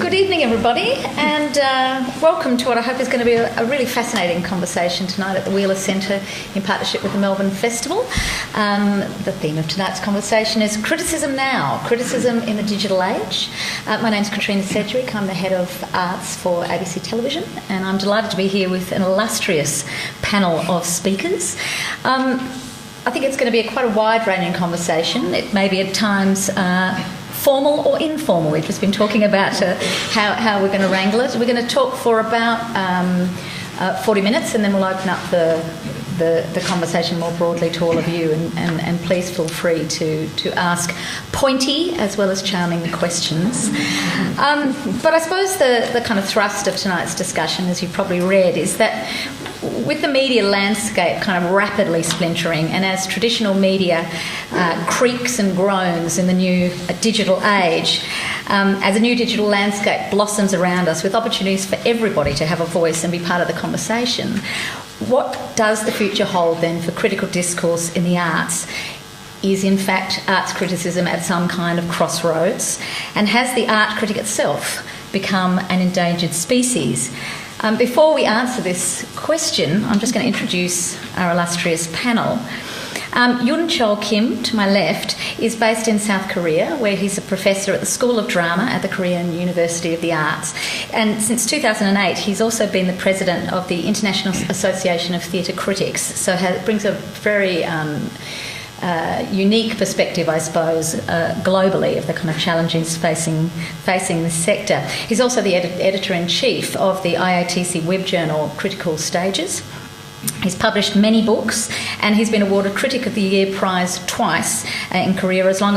Good evening, everybody, and welcome to what I hope is going to be a really fascinating conversation tonight at the Wheeler Centre in partnership with the Melbourne Festival. The theme of tonight's conversation is Criticism Now, Criticism in the Digital Age. My name's Katrina Sedgwick. I'm the Head of Arts for ABC Television, and I'm delighted to be here with an illustrious panel of speakers. I think it's going to be quite a wide-ranging conversation. It may be at times formal or informal. We've just been talking about how we're going to wrangle it. We're going to talk for about 40 minutes, and then we'll open up the conversation more broadly to all of you, and please feel free to ask pointy as well as charming questions. But I suppose the kind of thrust of tonight's discussion, as you've probably read, is that with the media landscape kind of rapidly splintering, and as traditional media creaks and groans in the new digital age, as a new digital landscape blossoms around us with opportunities for everybody to have a voice and be part of the conversation, what does the future hold then for critical discourse in the arts? Is in fact arts criticism at some kind of crossroads? And has the art critic itself become an endangered species? Before we answer this question, I'm just going to introduce our illustrious panel. Yun-Cheol Kim, to my left, is based in South Korea, where he's a professor at the School of Drama at the Korean University of the Arts. And since 2008, he's also been the president of the International Association of Theatre Critics, so brings a very unique perspective, I suppose, globally of the kind of challenges facing this sector. He's also the editor-in-chief of the IATC web journal Critical Stages. He's published many books, and he's been awarded Critic of the Year prize twice in Korea, along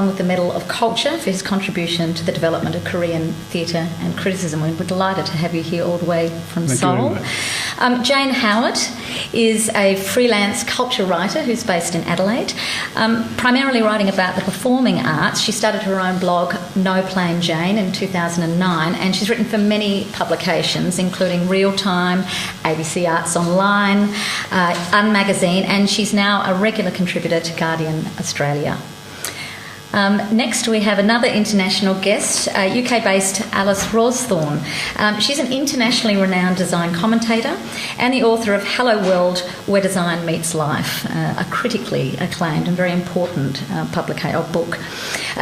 with the Medal of Culture for his contribution to the development of Korean theatre and criticism. We're delighted to have you here all the way from Seoul. Jane Howard is a freelance culture writer who's based in Adelaide, primarily writing about the performing arts. She started her own blog, No Plain Jane, in 2009, and she's written for many publications, including Real Time, ABC Arts Online, Magazine, and she's now a regular contributor to Guardian Australia. Next, we have another international guest, UK-based Alice Rawsthorn. She's an internationally renowned design commentator and the author of Hello World, Where Design Meets Life, a critically acclaimed and very important book.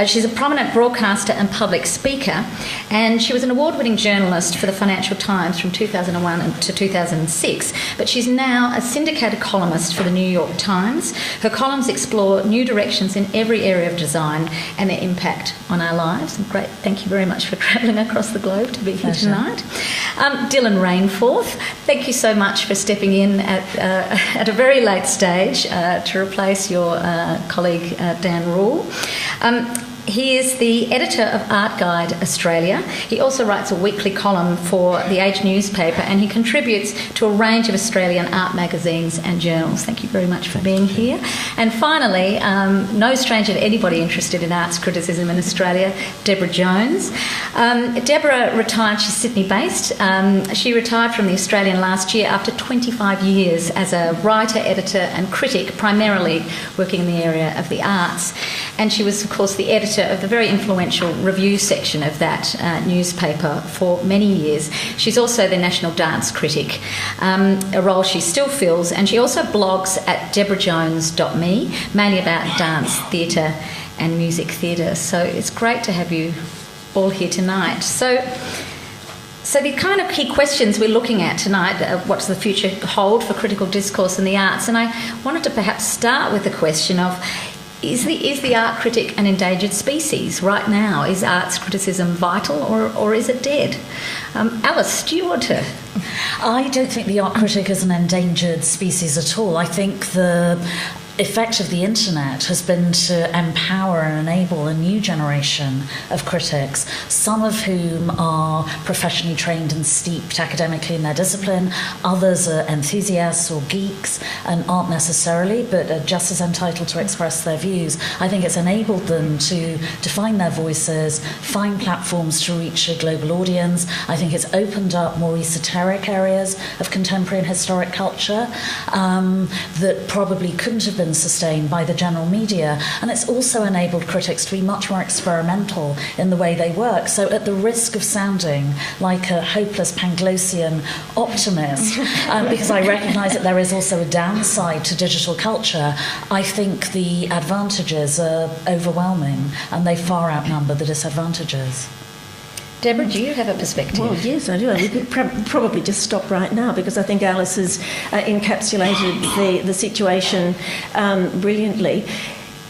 She's a prominent broadcaster and public speaker, and she was an award-winning journalist for the Financial Times from 2001 to 2006, but she's now a syndicated columnist for the New York Times. Her columns explore new directions in every area of design and their impact on our lives. Great, thank you very much for travelling across the globe to be here tonight. Dylan Rainforth, thank you so much for stepping in at a very late stage to replace your colleague Dan Rule. He is the editor of Art Guide Australia. He also writes a weekly column for The Age newspaper, and he contributes to a range of Australian art magazines and journals. Thank you very much for being here. And finally, no stranger to anybody interested in arts criticism in Australia, Deborah Jones. Deborah retired, she's Sydney-based. She retired from The Australian last year after 25 years as a writer, editor and critic, primarily working in the area of the arts. And she was, of course, the editor of the very influential review section of that newspaper for many years. She's also the national dance critic, a role she still fills, and she also blogs at deborahjones.me, mainly about dance, theatre and music theatre. So it's great to have you all here tonight. So the kind of key questions we're looking at tonight, what's the future hold for critical discourse in the arts? And I wanted to perhaps start with the question of, is the art critic an endangered species right now? Is arts criticism vital, or is it dead? Alice, do you want to? I don't think the art critic is an endangered species at all. I think the effect of the internet has been to empower and enable a new generation of critics, some of whom are professionally trained and steeped academically in their discipline, others are enthusiasts or geeks and aren't necessarily, but are just as entitled to express their views. I think it's enabled them to define their voices, find platforms to reach a global audience. I think it's opened up more esoteric areas of contemporary and historic culture that probably couldn't have been sustained by the general media, and it's also enabled critics to be much more experimental in the way they work. So at the risk of sounding like a hopeless Panglossian optimist, because I recognise that there is also a downside to digital culture, I think the advantages are overwhelming and they far outnumber the disadvantages. Deborah, do you have a perspective? Well, yes, I do. We could probably just stop right now because I think Alice has encapsulated the situation brilliantly.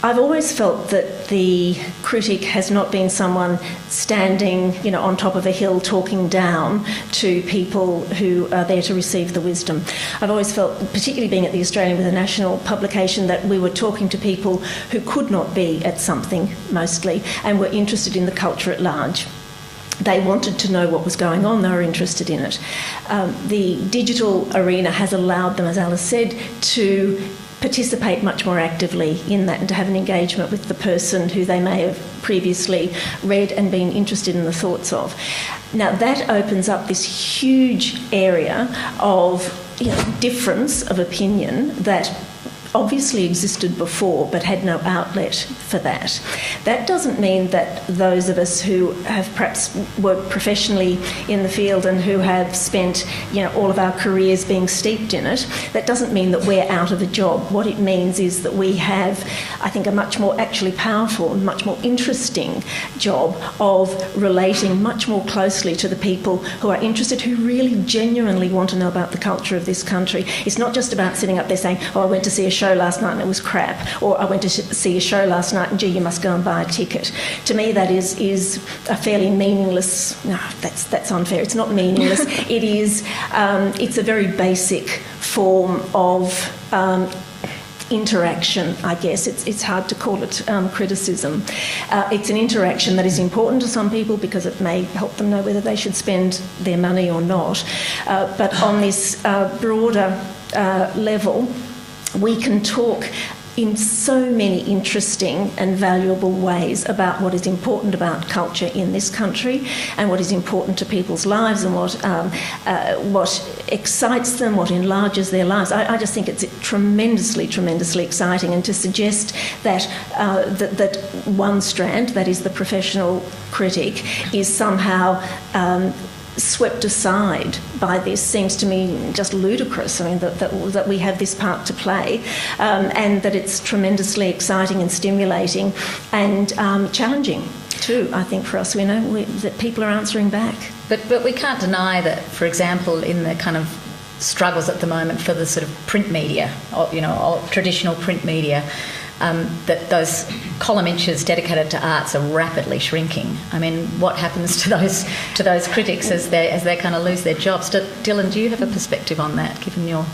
I've always felt that the critic has not been someone standing, on top of a hill talking down to people who are there to receive the wisdom. I've always felt, particularly being at the Australian with a national publication, that we were talking to people who could not be at something, mostly, and were interested in the culture at large. They wanted to know what was going on, they were interested in it. The digital arena has allowed them, as Alice said, to participate much more actively in that and to have an engagement with the person who they may have previously read and been interested in the thoughts of. Now that opens up this huge area of difference of opinion that obviously existed before but had no outlet for that. That doesn't mean that those of us who have perhaps worked professionally in the field and who have spent all of our careers being steeped in it, that doesn't mean that we're out of a job. What it means is that we have, I think, a much more actually powerful and much more interesting job of relating much more closely to the people who are interested, who really genuinely want to know about the culture of this country. It's not just about sitting up there saying, I went to see a show last night and it was crap, or I went to see a show last night and gee, you must go and buy a ticket. To me, that is a fairly meaningless. No, that's unfair. It's not meaningless. It is. It's a very basic form of interaction, I guess. It's hard to call it criticism. It's an interaction that is important to some people because it may help them know whether they should spend their money or not. But on this broader level, we can talk in so many interesting and valuable ways about what is important about culture in this country and what is important to people's lives and what excites them, what enlarges their lives. I just think it's tremendously, tremendously exciting, and to suggest that that one strand, that is the professional critic, is somehow swept aside by this seems to me just ludicrous. I mean, that we have this part to play, and that it's tremendously exciting and stimulating and challenging too, I think, for us. We know that people are answering back. But we can't deny that, for example, in the kind of struggles at the moment for the sort of print media, or traditional print media, that those column inches dedicated to arts are rapidly shrinking. I mean, what happens to those critics as they kind of lose their jobs? Dylan, do you have a perspective on that, given you're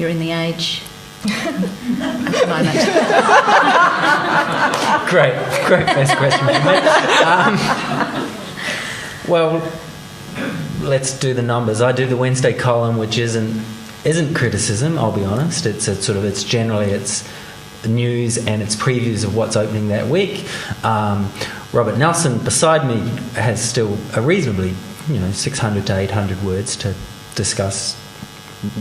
in the age at the moment? Great first question for me. Well, let's do the numbers. I do the Wednesday column, which isn't criticism, I'll be honest. It's generally news and its previews of what's opening that week. Robert Nelson beside me has still a reasonably 600 to 800 words to discuss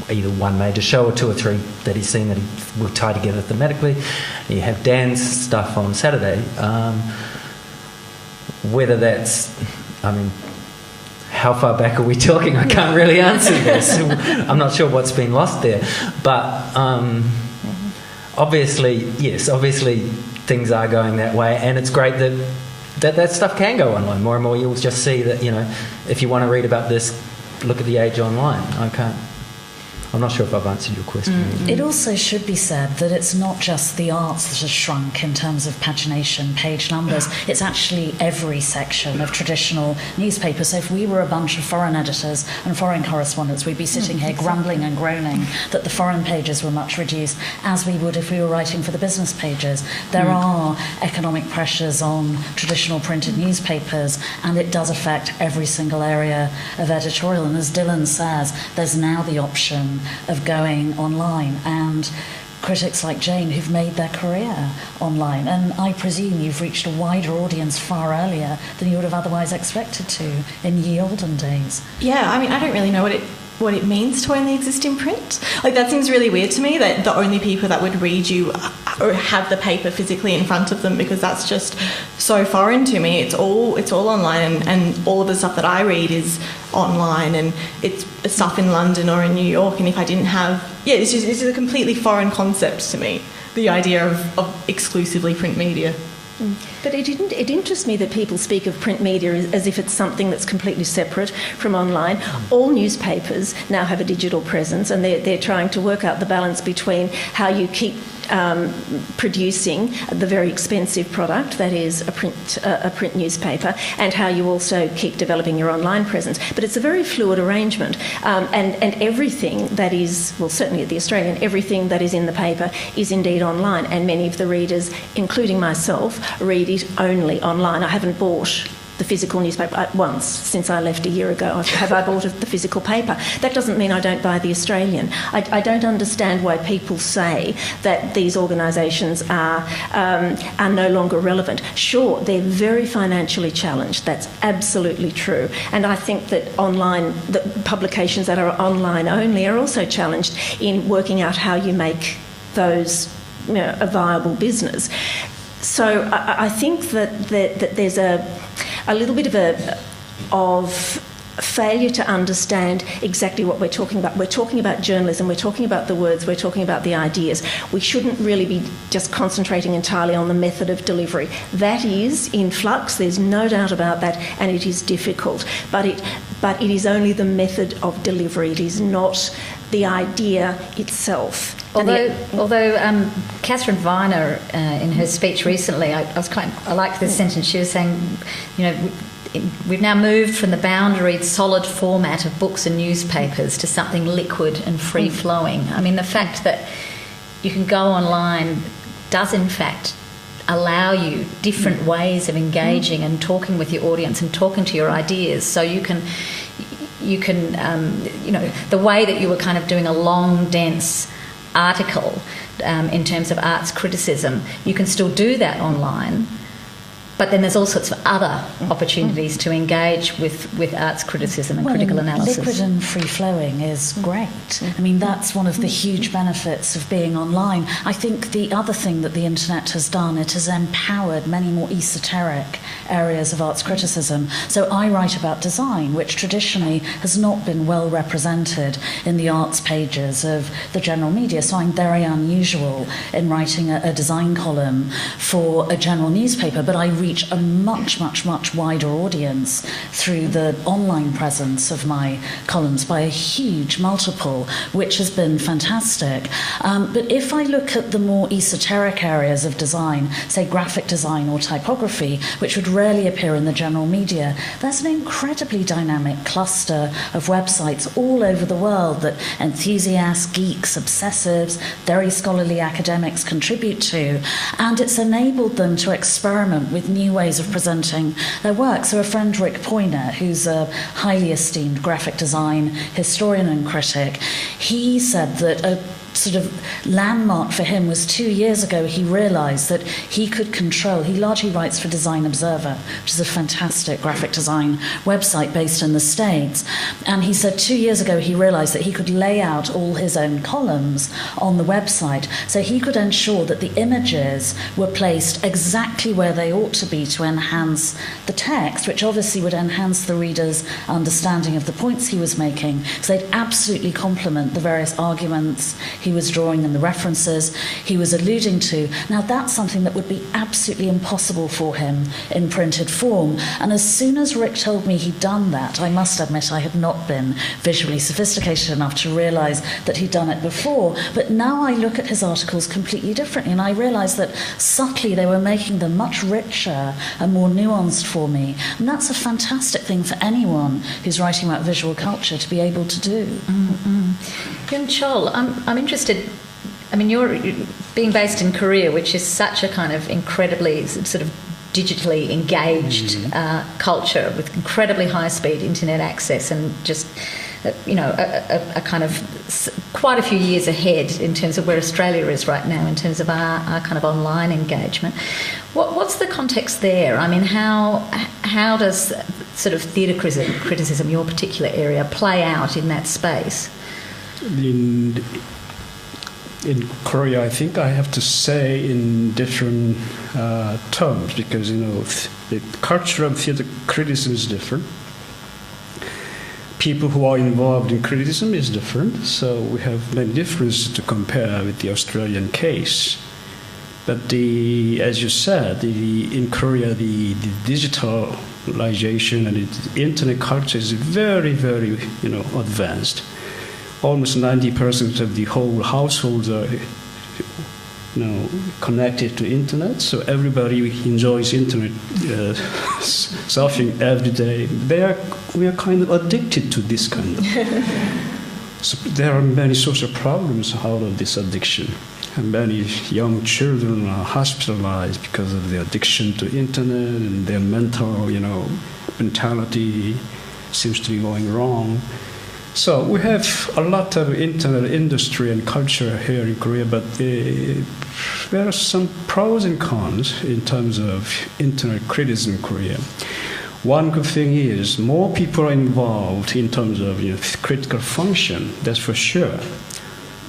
either one major show or two or three that he's seen that he will tie together thematically. You have Dan's stuff on Saturday. Whether that's, how far back are we talking? I can't really answer this. I'm not sure what's been lost there, but obviously things are going that way, and it's great that stuff can go online. More and more you'll just see that, if you want to read about this, look at The Age online. I'm not sure if I've answered your question. It also should be said that it's not just the arts that has shrunk in terms of pagination, page numbers. It's actually every section of traditional newspapers. So if we were a bunch of foreign editors and foreign correspondents, we'd be sitting here grumbling and groaning that the foreign pages were much reduced, as we would if we were writing for the business pages. There are economic pressures on traditional printed newspapers, and it does affect every single area of editorial. And as Dylan says, there's now the option of going online, and critics like Jane who've made their career online, and I presume you've reached a wider audience far earlier than you would have otherwise expected to in ye olden days. Yeah, I don't really know what it means to only exist in print. That seems really weird to me, that the only people that would read you or have the paper physically in front of them, because that's just so foreign to me. It's all online, and all of the stuff that I read is online, and it's stuff in London or in New York. And if I didn't have, it's just a completely foreign concept to me, the idea of exclusively print media. But it interests me that people speak of print media as if it's something that's completely separate from online. All newspapers now have a digital presence, and they're trying to work out the balance between how you keep producing the very expensive product that is a print newspaper, and how you also keep developing your online presence. But it's a very fluid arrangement, and everything that is, well, certainly at The Australian, everything that is in the paper is indeed online, and many of the readers, including myself, read it only online. I haven't bought the physical newspaper once since I left a year ago. Have I bought the physical paper? That doesn't mean I don't buy The Australian. I don't understand why people say that these organisations are no longer relevant. Sure, they're very financially challenged. That's absolutely true. And I think that publications that are online only are also challenged in working out how you make those a viable business. So I think that there's a little bit of failure to understand exactly what we're talking about. We're talking about journalism, we're talking about the words, we're talking about the ideas. We shouldn't really be just concentrating entirely on the method of delivery. That is in flux, there's no doubt about that, and it is difficult. But it is only the method of delivery. It is not the idea itself. Although Catherine Viner, in her speech recently, I liked this sentence. She was saying, we've now moved from the boundaried, solid format of books and newspapers to something liquid and free-flowing. I mean, the fact that you can go online does, in fact, allow you different ways of engaging and talking with your audience and talking to your ideas. So you can the way that you were kind of doing a long, dense article in terms of arts criticism, you can still do that online. But then there's all sorts of other opportunities to engage with arts criticism and critical analysis. Liquid and free-flowing is great. I mean, that's one of the huge benefits of being online. I think the other thing that the internet has done, it has empowered many more esoteric areas of arts criticism. So I write about design, which traditionally has not been well represented in the arts pages of the general media. So I'm very unusual in writing a design column for a general newspaper, but I reach a much, much, much wider audience through the online presence of my columns by a huge multiple, which has been fantastic. But if I look at the more esoteric areas of design, say graphic design or typography, which would rarely appear in the general media, there's an incredibly dynamic cluster of websites all over the world that enthusiasts, geeks, obsessives, very scholarly academics contribute to, and it's enabled them to experiment with new ways of presenting their work. So a friend, Rick Poyner, who's a highly esteemed graphic design historian and critic, he said that a sort of landmark for him was 2 years ago he realised that he could control, he largely writes for Design Observer, which is a fantastic graphic design website based in the States, and he said 2 years ago he realised that he could lay out all his own columns on the website, so he could ensure that the images were placed exactly where they ought to be to enhance the text, which obviously would enhance the reader's understanding of the points he was making, because they'd absolutely complement the various arguments he was drawing and the references he was alluding to. Now that's something that would be absolutely impossible for him in printed form, and as soon as Rick told me he'd done that, I must admit I had not been visually sophisticated enough to realise that he'd done it before, but now I look at his articles completely differently and I realise that subtly they were making them much richer and more nuanced for me, and that's a fantastic thing for anyone who's writing about visual culture to be able to do. Yun-Cheol, I'm interested. I mean, you're being based in Korea, which is such a kind of incredibly sort of digitally engaged culture with incredibly high-speed internet access and just, a kind of quite a few years ahead in terms of where Australia is right now in terms of our kind of online engagement. What's the context there? I mean, how does sort of theatre criticism, your particular area, play out in that space? in Korea, I think I have to say in different terms, because the culture of theater criticism is different. People who are involved in criticism is different, so we have many differences to compare with the Australian case. But as you said, in Korea, the digitalization and the internet culture is very, very, advanced. Almost 90% of the whole households are, connected to internet. So everybody enjoys internet surfing every day. We are kind of addicted to this kind of. So there are many social problems out of this addiction. And many young children are hospitalized because of the addiction to internet, and their mental, mentality seems to be going wrong. So we have a lot of internet industry and culture here in Korea, but there are some pros and cons in terms of internet criticism in Korea. One good thing is more people are involved in terms of critical function, that's for sure.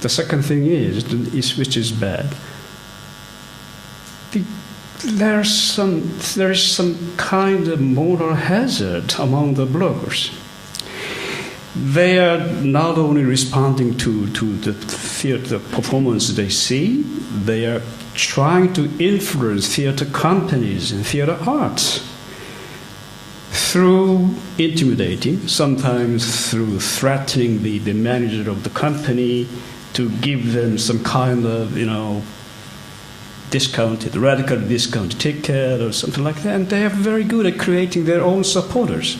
The second thing is which is bad, there is some kind of moral hazard among the bloggers. They are not only responding to the theater performance they see, they are trying to influence theater companies and theater arts through intimidating, sometimes through threatening the manager of the company to give them some kind of, radical discounted ticket or something like that. And they are very good at creating their own supporters.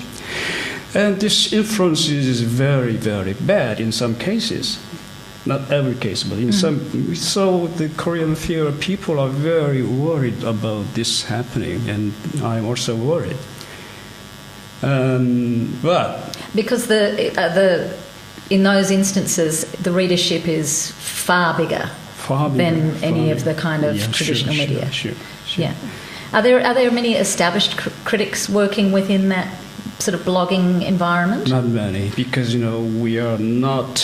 And this influence is very, very bad in some cases. Not every case, but in some. So the Korean theater people are very worried about this happening, and I'm also worried. But because in those instances, the readership is far bigger than any of the kind of traditional media. Sure. Yeah. Are there many established critics working within that sort of blogging environment? Not many, because we are not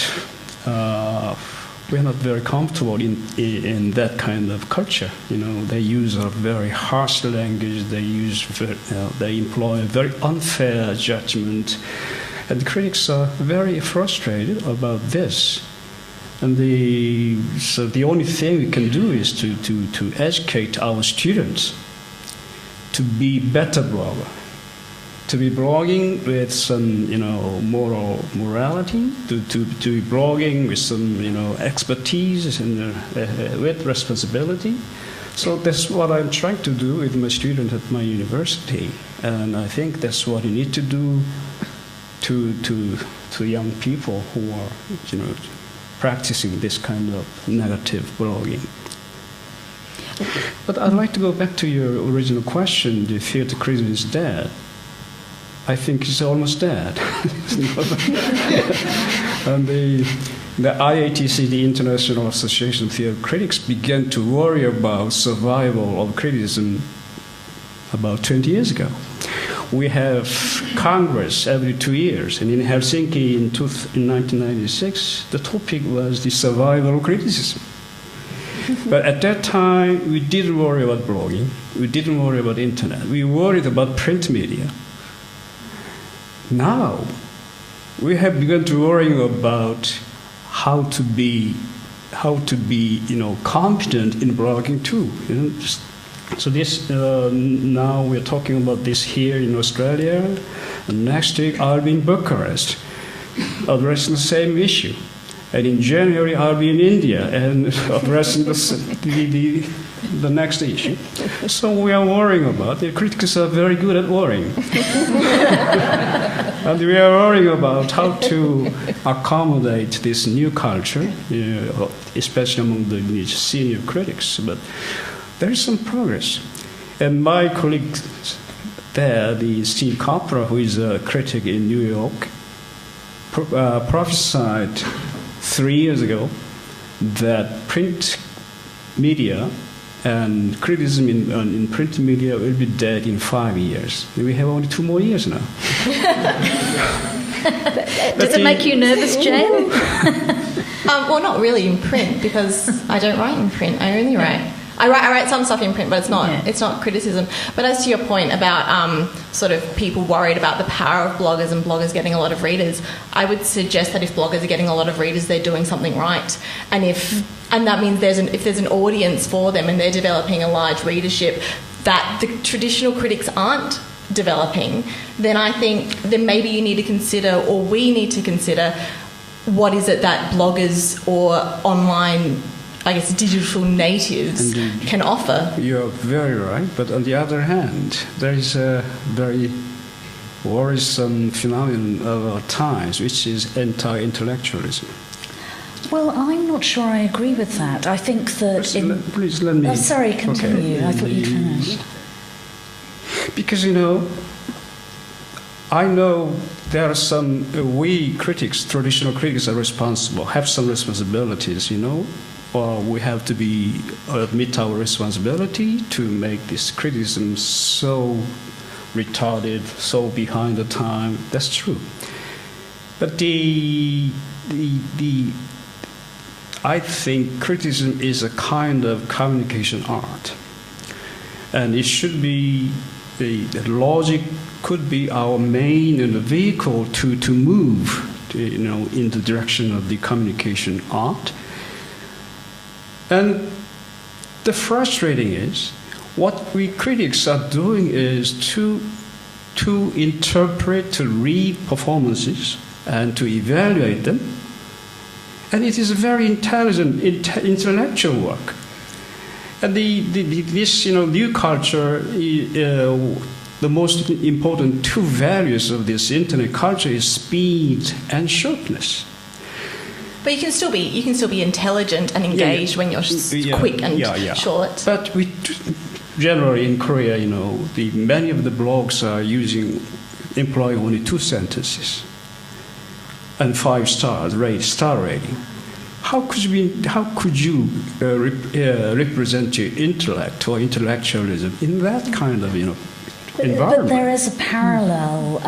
very comfortable in that kind of culture. They use a very harsh language. They employ a very unfair judgment. And the critics are very frustrated about this. And so the only thing we can do is to educate our students to be better blogger, to be blogging with some morality, to be blogging with some expertise and with responsibility. So that's what I'm trying to do with my students at my university, and I think that's what you need to do to young people who are practicing this kind of negative blogging. But I'd like to go back to your original question: the theater criticism is dead. I think it's almost dead. And the IATC, the International Association of Theater Critics, began to worry about survival of criticism about 20 years ago. We have Congress every 2 years, and in Helsinki in 1996, the topic was the survival of criticism. But at that time, we didn't worry about blogging, we didn't worry about internet, we worried about print media. Now, we have begun to worry about how to be competent in blogging too. So this now we're talking about this here in Australia, and next week I'll be in Bucharest, addressing the same issue. And in January I'll be in India and addressing the next issue. So we are worrying about. The critics are very good at worrying. And we are worrying about how to accommodate this new culture, especially among the senior critics. But there is some progress. And my colleague there, the Steve Copra, who is a critic in New York, prophesied 3 years ago that print media and criticism in print media will be dead in 5 years. We have only 2 more years now. Does it make you nervous, Jane? Well, not really in print, because I don't write in print. I only write. I write some stuff in print, but it's not criticism. But as to your point about sort of people worried about the power of bloggers and bloggers getting a lot of readers, I would suggest that if bloggers are getting a lot of readers, they're doing something right. And that means if there's an audience for them and they're developing a large readership that the traditional critics aren't developing, then I think then maybe you need to consider, or we need to consider, what is it that bloggers or online, I guess, digital natives can offer. You're very right, but on the other hand, there is a very worrisome phenomenon of our times, which is anti-intellectualism. Well, I'm not sure I agree with that. I think that... Please let me... Oh, sorry, continue. Okay. I thought you'd finished. Because, I know there are some... we critics, traditional critics, are responsible, have some responsibilities, or we have to admit our responsibility to make this criticism so retarded, so behind the time. That's true. But I think criticism is a kind of communication art, and it should be the logic could be our main vehicle to move, in the direction of the communication art. And the frustrating is, what we critics are doing is to interpret, to read performances, and to evaluate them. And it is a very intelligent, intellectual work. And this new culture, the most important two values of this internet culture is speed and shortness. But you can still be intelligent and engaged when you're quick and short. But we generally in Korea, many of the blogs are employ only 2 sentences and 5 stars, star rating. How could you represent your intellect or intellectualism in that kind of environment? But there is a parallel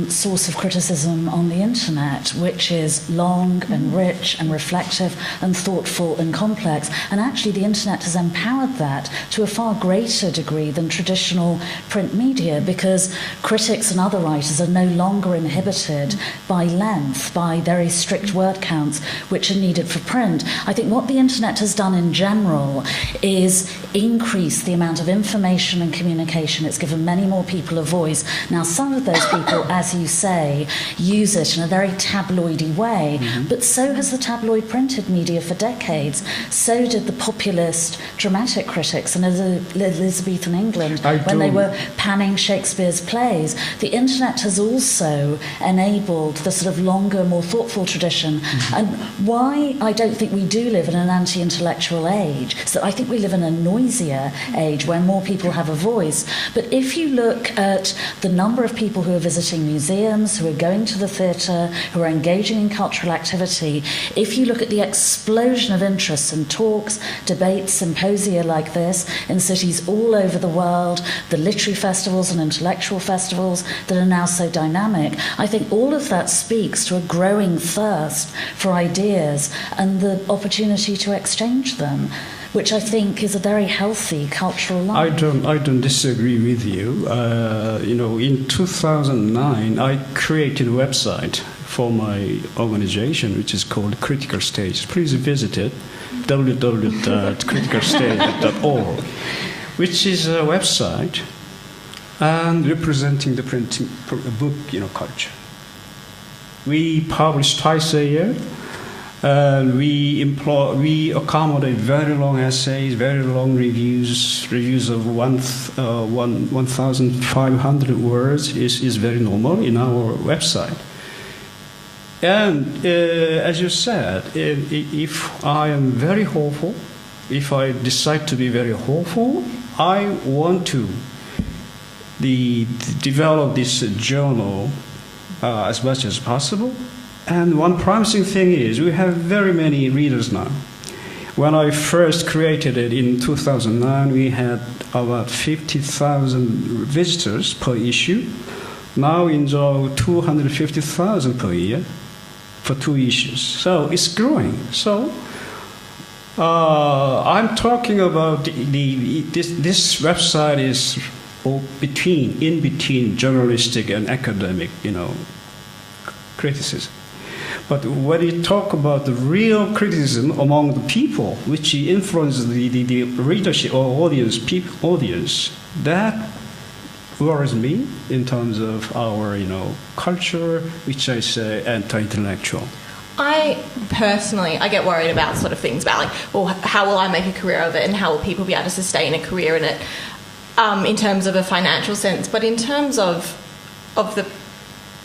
source of criticism on the internet, which is long and rich and reflective and thoughtful and complex. And actually the internet has empowered that to a far greater degree than traditional print media, because critics and other writers are no longer inhibited by length, by very strict word counts, which are needed for print. I think what the internet has done in general is increase the amount of information and communication. It's given many more people a voice. Now, some of those people, as you say, use it in a very tabloidy way, but so has the tabloid printed media for decades. So did the populist dramatic critics in Elizabethan England when they were panning Shakespeare's plays. The internet has also enabled the sort of longer, more thoughtful tradition. And why I don't think we do live in an anti-intellectual age is that I think we live in a noisier age where more people have a voice. But if you look at the number of people who are visiting museums, who are going to the theatre, who are engaging in cultural activity, if you look at the explosion of interest in talks, debates, symposia like this in cities all over the world, the literary festivals and intellectual festivals that are now so dynamic, I think all of that speaks to a growing thirst for ideas and the opportunity to exchange them, which I think is a very healthy cultural life. I don't disagree with you. In 2009, I created a website for my organization, which is called Critical Stage. Please visit it, www.criticalstage.org, which is a website and representing the printing book, culture. We publish twice a year. We accommodate very long essays, very long reviews of 1,500 words is very normal in our website. And as you said, if I am very hopeful, if I decide to be very hopeful, I want to develop this journal as much as possible. And one promising thing is we have very many readers now. When I first created it in 2009, we had about 50,000 visitors per issue. now enjoy 250,000 per year for 2 issues. So it's growing. So I'm talking about this website is in between journalistic and academic, criticism. But when you talk about the real criticism among the people, which influences the readership or audience, that worries me in terms of our, culture, which I say anti-intellectual. I get worried about sort of things about how will I make a career of it, and how will people be able to sustain a career in it, in terms of a financial sense. But in terms of the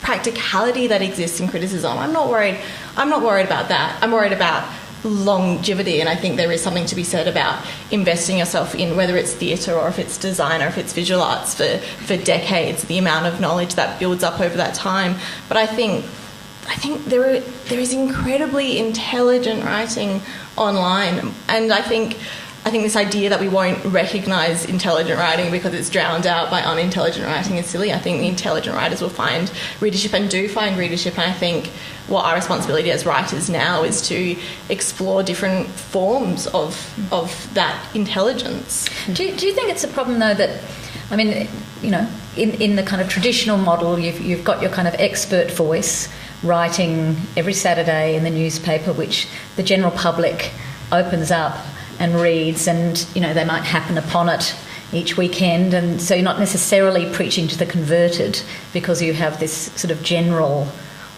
practicality that exists in criticism, I'm not worried about that. I'm worried about longevity, and I think there is something to be said about investing yourself in, whether it's theatre or if it's design or if it's visual arts, for decades, the amount of knowledge that builds up over that time. But I think there is incredibly intelligent writing online, and I think this idea that we won't recognise intelligent writing because it's drowned out by unintelligent writing is silly. I think the intelligent writers will find readership and do find readership, and I think what our responsibility as writers now is to explore different forms of that intelligence. Do you think it's a problem, though, that, I mean, in the kind of traditional model, you've got your kind of expert voice writing every Saturday in the newspaper, which the general public opens up and reads, and they might happen upon it each weekend, and so you're not necessarily preaching to the converted because you have this sort of general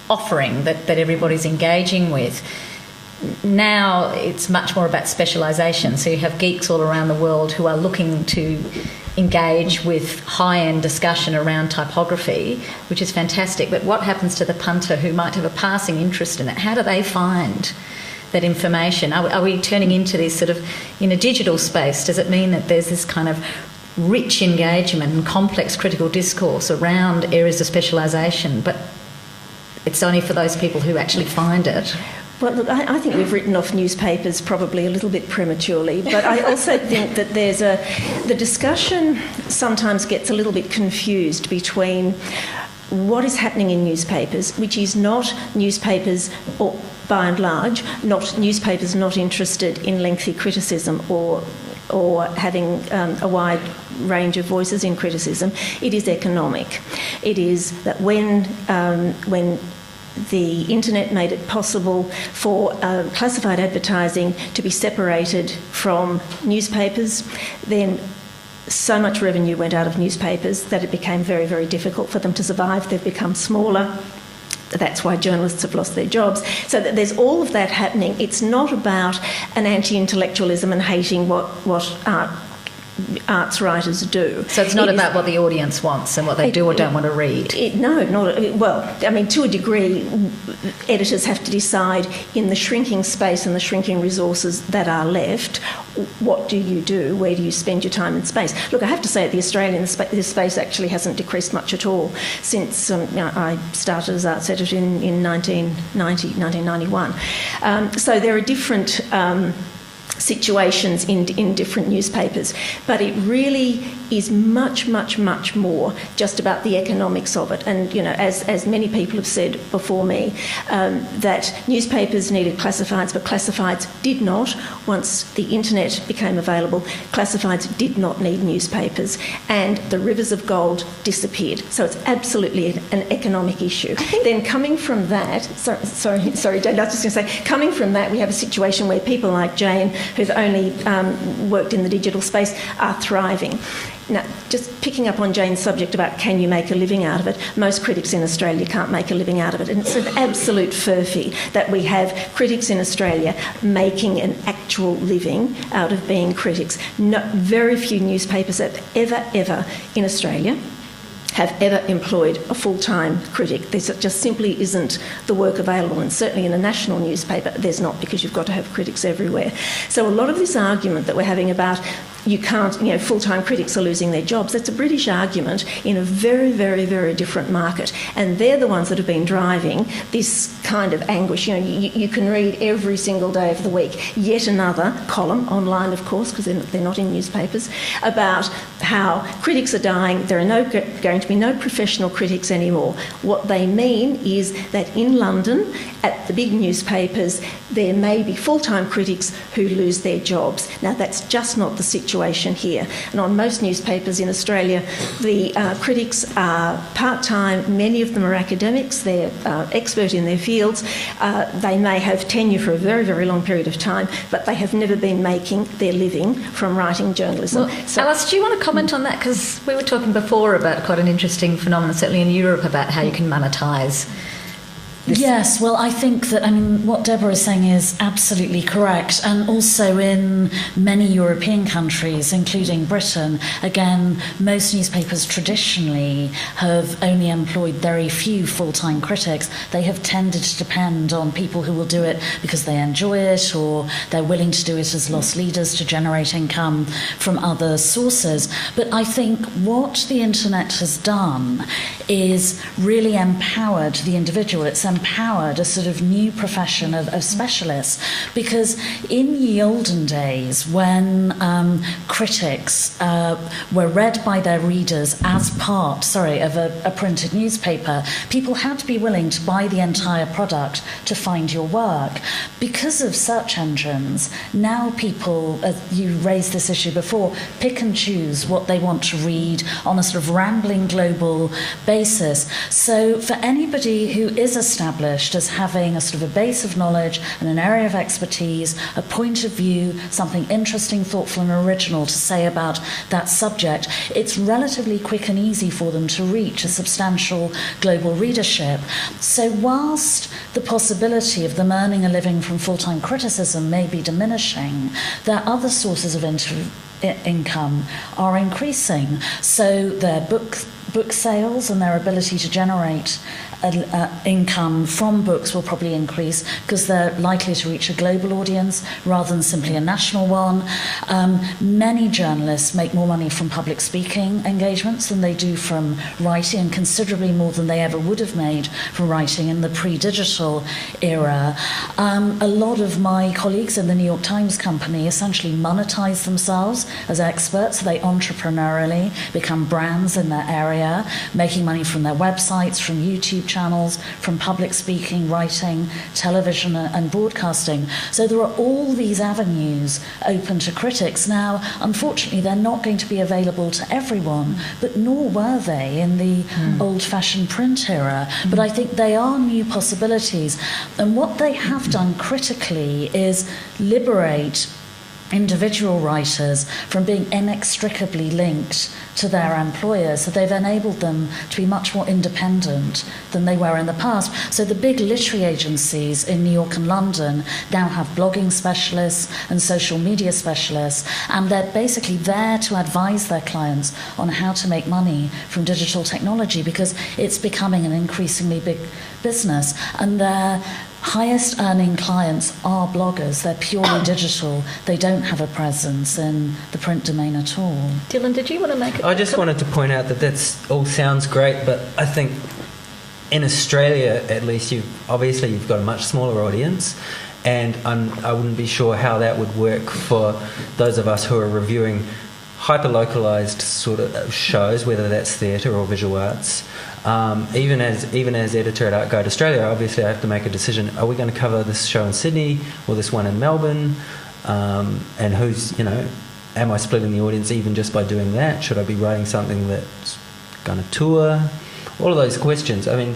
offering that everybody's engaging with. Now it's much more about specialisation, so you have geeks all around the world who are looking to engage with high-end discussion around typography, which is fantastic, but what happens to the punter who might have a passing interest in it? How do they find that information? Are we turning into this sort of, in a digital space, does it mean that there's this kind of rich engagement and complex critical discourse around areas of specialisation, but it's only for those people who actually find it? Well, look, I think we've written off newspapers probably a little bit prematurely, but I also think that the discussion sometimes gets a little bit confused between what is happening in newspapers, which is not newspapers, or by and large, not newspapers not interested in lengthy criticism or having a wide range of voices in criticism. It is economic. It is that when the internet made it possible for classified advertising to be separated from newspapers, then so much revenue went out of newspapers that it became very, very difficult for them to survive. They've become smaller. That's why journalists have lost their jobs. So that there's all of that happening. It's not about an anti-intellectualism and hating what arts writers do. So it's not about what the audience wants and what they do or don't want to read? To a degree, editors have to decide in the shrinking space and the shrinking resources that are left, what do you do? Where do you spend your time and space? Look, I have to say at The Australian, this space actually hasn't decreased much at all since I started as arts editor in 1991. So there are different situations in different newspapers, but it really is much, much, much more just about the economics of it. And as many people have said before me, that newspapers needed classifieds, but classifieds did not. Once the internet became available, classifieds did not need newspapers, and the rivers of gold disappeared. So it's absolutely an economic issue. Then coming from that, sorry, Jane, I was just going to say, coming from that, we have a situation where people like Jane, who've only worked in the digital space, are thriving. Now, just picking up on Jane's subject about can you make a living out of it, most critics in Australia can't make a living out of it. And it's an absolute furphy that we have critics in Australia making an actual living out of being critics. Very few newspapers have ever in Australia have ever employed a full-time critic. There just simply isn't the work available, and certainly in a national newspaper there's not, because you've got to have critics everywhere. So a lot of this argument that we're having about you can't, full-time critics are losing their jobs. That's a British argument in a very, very, very different market. And they're the ones that have been driving this kind of anguish. You can read every single day of the week yet another column, online of course, because they're not in newspapers, about how critics are dying. There are going to be no professional critics anymore. What they mean is that in London, at the big newspapers, there may be full-time critics who lose their jobs. Now, that's just not the situation here. And on most newspapers in Australia, the critics are part-time. Many of them are academics. They're expert in their fields. They may have tenure for a very, very long period of time, but they have never been making their living from writing journalism. Well, Alice, do you want to comment on that? Because we were talking before about quite an interesting phenomenon, certainly in Europe, about how you can monetise. Yes, well, I think that, what Deborah is saying is absolutely correct. And also in many European countries, including Britain, again, most newspapers traditionally have only employed very few full-time critics. They have tended to depend on people who will do it because they enjoy it, or they're willing to do it as loss leaders to generate income from other sources. But I think what the internet has done is really empowered the individual. It's empowered a sort of new profession of specialists, because in the olden days when critics were read by their readers as part of a printed newspaper, people had to be willing to buy the entire product to find your work. Because of search engines, now people, as you raised this issue before, pick and choose what they want to read on a sort of rambling global basis. So for anybody who is established as having a sort of a base of knowledge and an area of expertise, a point of view, something interesting, thoughtful and original to say about that subject, it's relatively quick and easy for them to reach a substantial global readership. So whilst the possibility of them earning a living from full-time criticism may be diminishing, their other sources of income are increasing. So their book sales and their ability to generate income from books will probably increase because they're likely to reach a global audience rather than simply a national one. Many journalists make more money from public speaking engagements than they do from writing, and considerably more than they ever would have made from writing in the pre-digital era. A lot of my colleagues in the New York Times Company essentially monetize themselves as experts. They entrepreneurially become brands in their area, making money from their websites, from YouTube channels, from public speaking, writing, television and broadcasting. So there are all these avenues open to critics. Now, unfortunately, they're not going to be available to everyone, but nor were they in the old-fashioned print era. But I think they are new possibilities. And what they have done critically is liberate individual writers from being inextricably linked to their employers. So they've enabled them to be much more independent than they were in the past. So the big literary agencies in New York and London now have blogging specialists and social media specialists, and they're basically there to advise their clients on how to make money from digital technology, because it's becoming an increasingly big business. And their highest earning clients are bloggers. They're purely digital. They don't have a presence in the print domain at all. Dylan, did you want to make I just wanted to point out that that's all sounds great, but I think in Australia, at least, you've got a much smaller audience, and I wouldn't be sure how that would work for those of us who are reviewing hyper-localised sort of shows, whether that's theatre or visual arts. Even as editor at Art Guide Australia, obviously I have to make a decision: are we going to cover this show in Sydney or this one in Melbourne? And who's, am I splitting the audience even just by doing that? Should I be writing something that's going to tour? All of those questions. I mean,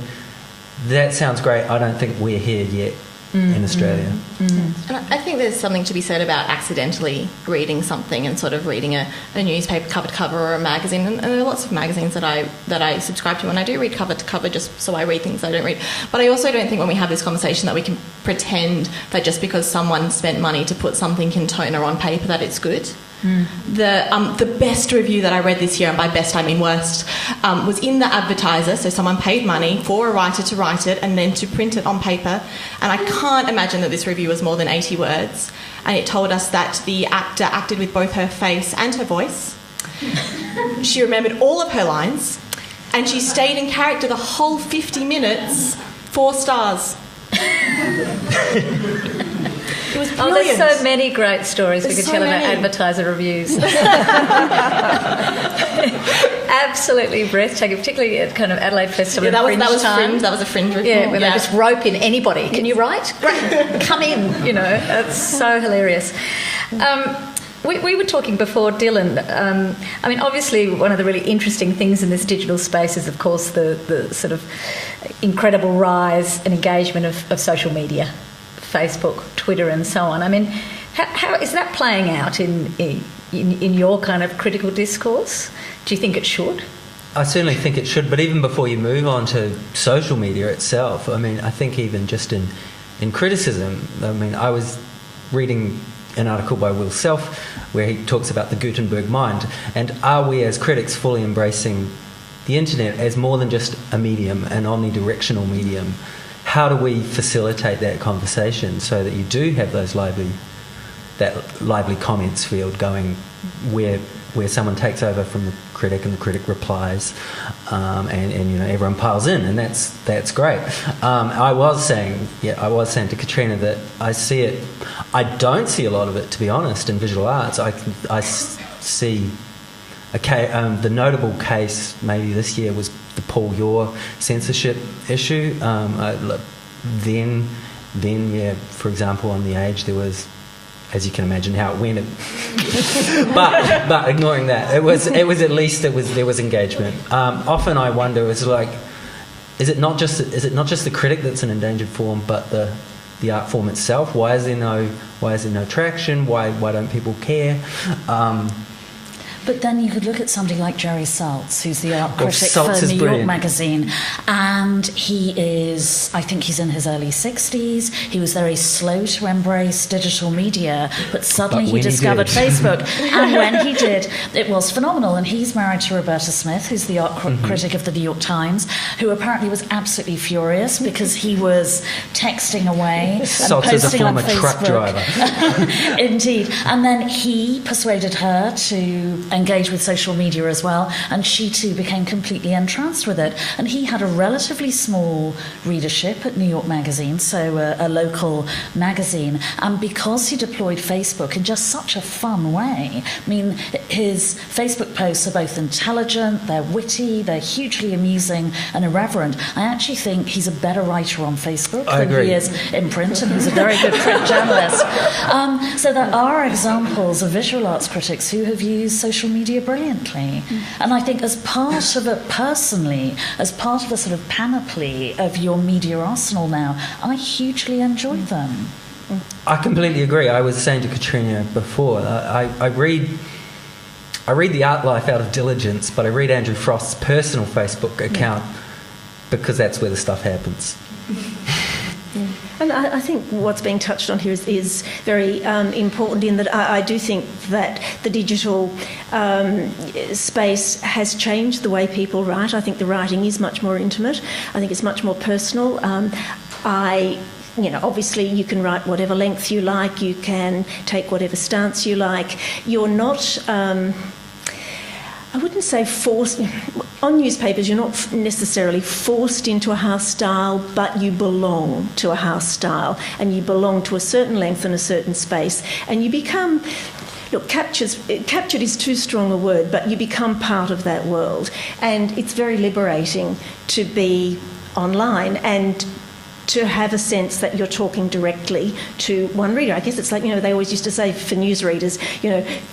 that sounds great. I don't think we're here yet in Australia. And I think there's something to be said about accidentally reading something and sort of reading a newspaper cover to cover or a magazine. And there are lots of magazines that I subscribe to, and I do read cover to cover just so I read things I don't read. But I also don't think when we have this conversation that we can pretend that just because someone spent money to put something in toner on paper that it's good. The best review that I read this year, and by best I mean worst, was in the Advertiser. So someone paid money for a writer to write it and then to print it on paper. And I can't imagine that this review was more than 80 words. and it told us that the actor acted with both her face and her voice. She remembered all of her lines, and she stayed in character the whole 50 minutes, 4 stars. It was brilliant. There's so many great stories we could tell about advertiser reviews. Absolutely breathtaking, particularly at kind of Adelaide Festival. Yeah, that was Fringe. That was a Fringe review. Yeah, where they just rope in anybody. Can you write? Come in. You know, it's so hilarious. We were talking before, Dylan. I mean, obviously, one of the really interesting things in this digital space is, of course, the sort of incredible rise and engagement of social media, Facebook, Twitter, and so on. I mean, how is that playing out in your kind of critical discourse? Do you think it should? I certainly think it should, but even before you move on to social media itself, I mean, I think even just in criticism, I mean, I was reading an article by Will Self where he talks about the Gutenberg mind, and are we as critics fully embracing the internet as more than just a medium, an omnidirectional medium? How do we facilitate that conversation so that you do have those lively comments field going where someone takes over from the critic and the critic replies, and you know, everyone piles in, and that's great. I was saying to Katrina that I don't see a lot of it, to be honest, in visual arts. I see the notable case maybe this year was the Paul Ure censorship issue. Then, for example, on The Age there was, as you can imagine how it went. But ignoring that, it was at least there was engagement. Often I wonder, is it not just the critic that's an endangered form, but the art form itself? Why is there no traction? Why don't people care? But then you could look at somebody like Jerry Saltz, who's the art critic Saltz for New brilliant. York Magazine, and I think he's in his early 60s. He was very slow to embrace digital media, but suddenly he discovered Facebook. And when he did, it was phenomenal. And he's married to Roberta Smith, who's the art critic of the New York Times, who apparently was absolutely furious because he was texting away and Saltz is a posting on former Facebook. truck driver. Indeed. And then he persuaded her to engage with social media as well, and she too became completely entranced with it. And he had a relatively small readership at New York Magazine, so a local magazine, and because he deployed Facebook in just such a fun way, I mean, his Facebook posts are both intelligent, they're witty, they're hugely amusing and irreverent. I actually think he's a better writer on Facebook than he is in print, and he's a very good print journalist. So there are examples of visual arts critics who have used social media brilliantly. And I think as part of it personally, as part of a sort of panoply of your media arsenal now, I hugely enjoy them. I completely agree. I was saying to Katrina before, I read the art life out of diligence, but I read Andrew Frost's personal Facebook account because that's where the stuff happens. And I think what's being touched on here is very important in that I do think that the digital space has changed the way people write. I think the writing is much more intimate. I think it's much more personal. Obviously you can write whatever length you like, you can take whatever stance you like. You're not... I wouldn't say forced. On newspapers, you're not necessarily forced into a house style, but you belong to a house style, and you belong to a certain length and a certain space, and you become... Look, captured is too strong a word, but you become part of that world, and it's very liberating to be online and to have a sense that you're talking directly to one reader. I guess it's like, they always used to say for newsreaders,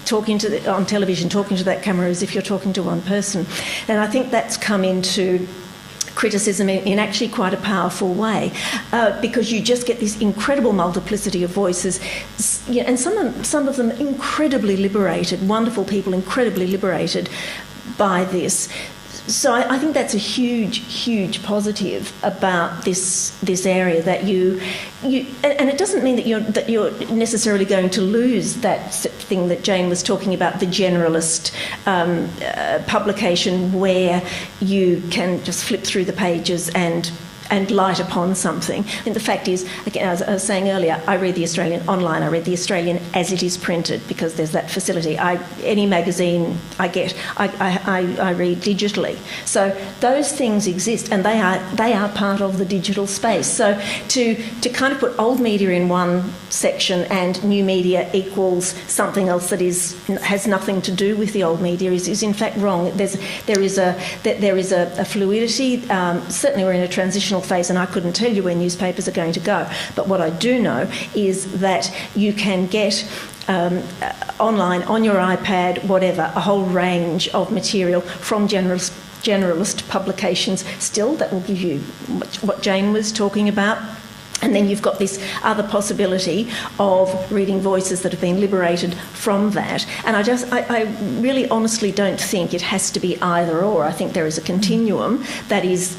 talking on television, talking to that camera as if you're talking to one person. And I think that's come into criticism in actually quite a powerful way, because you just get this incredible multiplicity of voices, and some of them incredibly liberated, wonderful people incredibly liberated by this. So I think that's a huge, huge positive about this area, that you and it doesn't mean that you're necessarily going to lose that thing that Jane was talking about, the generalist publication where you can just flip through the pages and and light upon something. And the fact is, again, as I was saying earlier, I read The Australian online. I read The Australian as it is printed because there's that facility. Any magazine I get, I read digitally. So those things exist, and they are part of the digital space. So to kind of put old media in one section and new media equals something else that has nothing to do with the old media is in fact wrong. There is a fluidity. Certainly we're in a transitional phase, and I couldn't tell you where newspapers are going to go. But what I do know is that you can get online, on your iPad, whatever, a whole range of material from generalist publications still that will give you what Jane was talking about. And then you've got this other possibility of reading voices that have been liberated from that. And I really honestly don't think it has to be either or. I think there is a continuum that is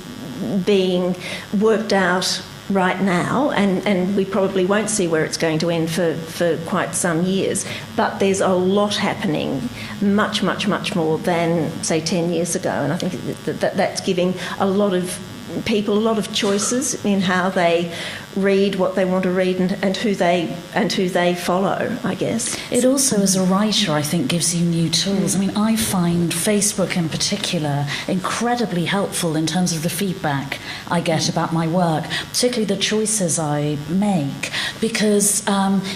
being worked out right now, and we probably won't see where it's going to end for quite some years. But there's a lot happening, much, much, much more than, say, 10 years ago. And I think that's giving a lot of people a lot of choices in how they read what they want to read and who they follow, I guess. It also, as a writer, I think gives you new tools. I mean, I find Facebook in particular incredibly helpful in terms of the feedback I get about my work, particularly the choices I make, because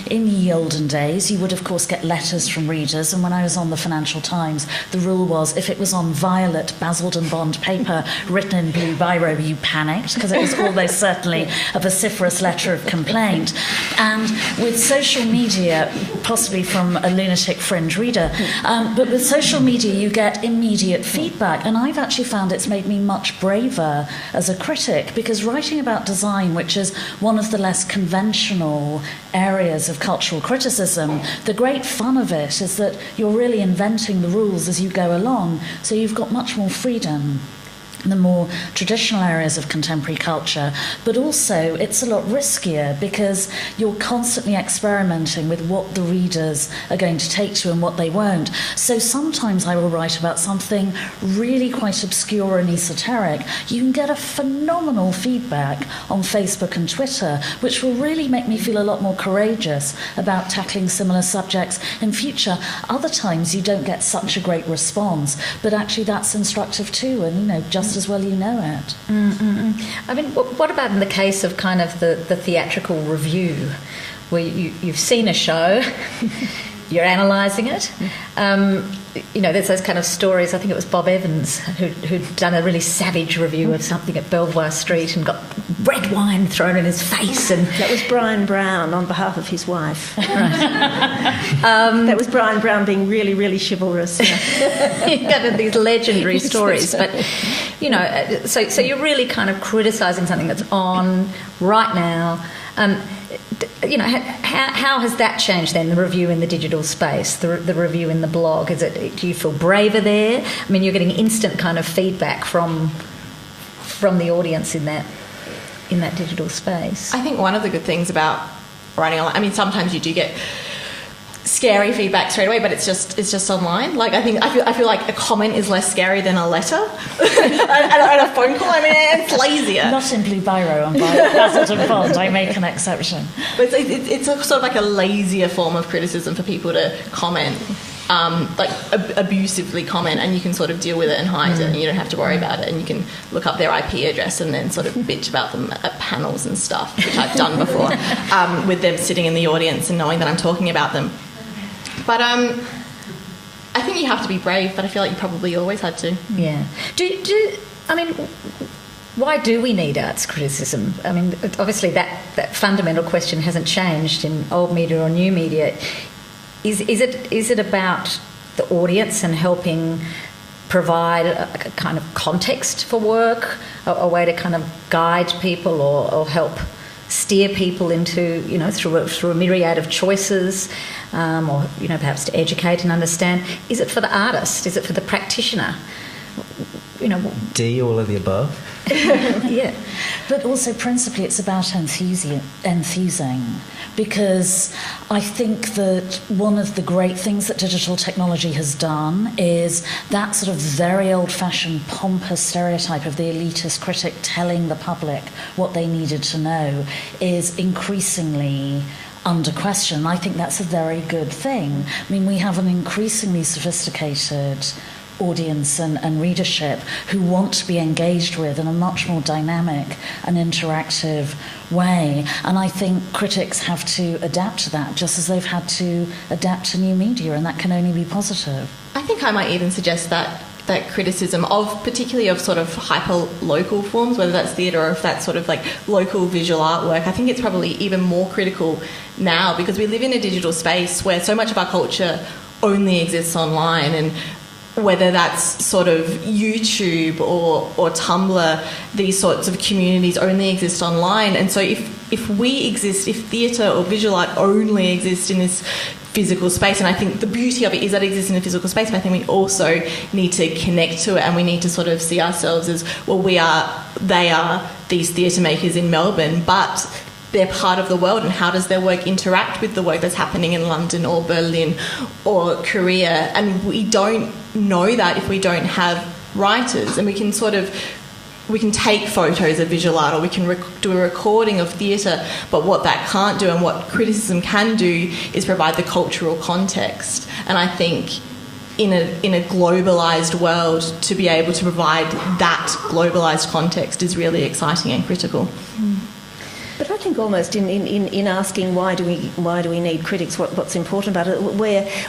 in the olden days you would of course get letters from readers, and when I was on the Financial Times the rule was if it was on violet Basildon bond paper written in blue biro, you panicked because it was almost certainly a vociferous letter of complaint. And with social media, possibly from a lunatic fringe reader, but with social media you get immediate feedback, and I've actually found it's made me much braver as a critic, because writing about design, which is one of the less conventional areas of cultural criticism, the great fun of it is that you're really inventing the rules as you go along, so you've got much more freedom in the more traditional areas of contemporary culture, but also it's a lot riskier because you're constantly experimenting with what the readers are going to take to and what they won't. So sometimes I will write about something really quite obscure and esoteric. You can get a phenomenal feedback on Facebook and Twitter, which will really make me feel a lot more courageous about tackling similar subjects in future. Other times you don't get such a great response, but actually that's instructive too, and just as well you know it. I mean, what about in the case of kind of the theatrical review, where you've seen a show, you're analysing it? There's those kind of stories. I think it was Bob Evans who'd done a really savage review of something at Belvoir Street and got red wine thrown in his face. And that was Brian Brown on behalf of his wife. Right. That was Brian Brown being really, really chivalrous. Yeah. These legendary stories, but so you're really kind of criticising something that's on right now. How has that changed then, the review in the digital space, the review in the blog? Do you feel braver there? I mean, you're getting instant kind of feedback from the audience in that digital space. I think one of the good things about writing online, I mean, sometimes you do get scary feedback straight away, but it's just online. Like I feel like a comment is less scary than a letter and a phone call. I mean, it's lazier. Not in blue biro on Basildon Bond. I make an exception. But it's sort of like a lazier form of criticism for people to comment, abusively comment, and you can sort of deal with it and hide it, and you don't have to worry about it, and you can look up their IP address and then sort of bitch about them at panels and stuff, which I've done before, with them sitting in the audience and knowing that I'm talking about them. But I think you have to be brave, but I feel like you probably always had to. Yeah. Why do we need arts criticism? I mean, obviously that fundamental question hasn't changed in old media or new media. Is it about the audience and helping provide a kind of context for work, a way to kind of guide people or help steer people into, through a myriad of choices, or perhaps to educate and understand? Is it for the artist? Is it for the practitioner? D, all of the above. Yeah. But also, principally, it's about enthusing, because I think that one of the great things that digital technology has done is that sort of very old-fashioned, pompous stereotype of the elitist critic telling the public what they needed to know is increasingly under question. I think that's a very good thing. I mean, we have an increasingly sophisticated audience and readership who want to be engaged with in a much more dynamic and interactive way. And I think critics have to adapt to that, just as they've had to adapt to new media, and that can only be positive. I think I might even suggest that criticism of, particularly of sort of hyper-local forms, whether that's theatre or if that's sort of like local visual artwork, I think it's probably even more critical now, because we live in a digital space where so much of our culture only exists online, and whether that's sort of YouTube or Tumblr, these sorts of communities only exist online. And so if we exist, if theatre or visual art only exists in this physical space, and I think the beauty of it is that it exists in a physical space, but I think we also need to connect to it, and we need to sort of see ourselves as, well, they are these theatre makers in Melbourne, but they're part of the world, and how does their work interact with the work that's happening in London or Berlin or Korea? And we don't know that if we don't have writers, and we can take photos of visual art, or we can do a recording of theatre, but what that can't do and what criticism can do is provide the cultural context. And I think in a globalised world, to be able to provide that globalised context is really exciting and critical. But I think almost in asking why do we need critics, what's important about it,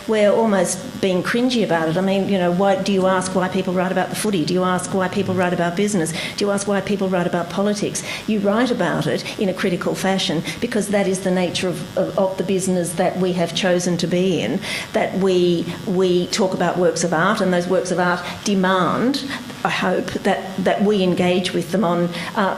we're almost being cringy about it. I mean, why do you ask why people write about the footy? Do you ask why people write about business? Do you ask why people write about politics? You write about it in a critical fashion because that is the nature of the business that we have chosen to be in, that we talk about works of art, and those works of art demand, I hope, that we engage with them on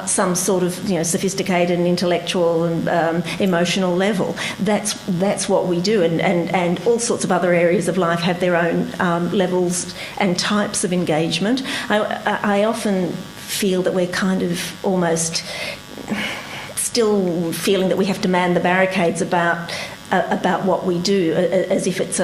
some sort of sophisticated and intellectual and emotional level. That's what we do, and all sorts of other areas of life have their own levels and types of engagement. I often feel that we're kind of almost still feeling that we have to man the barricades about what we do, as if it's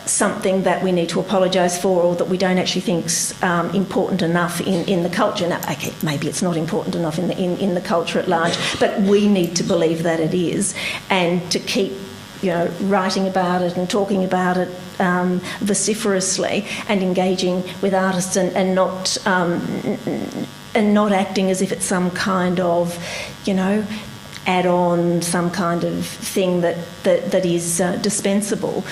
something that we need to apologise for, or that we don't actually think's important enough in the culture. Now, okay, maybe it's not important enough in the culture at large, but we need to believe that it is, and to keep writing about it and talking about it vociferously, and engaging with artists, and not acting as if it's some kind of add on, some kind of thing that is dispensable,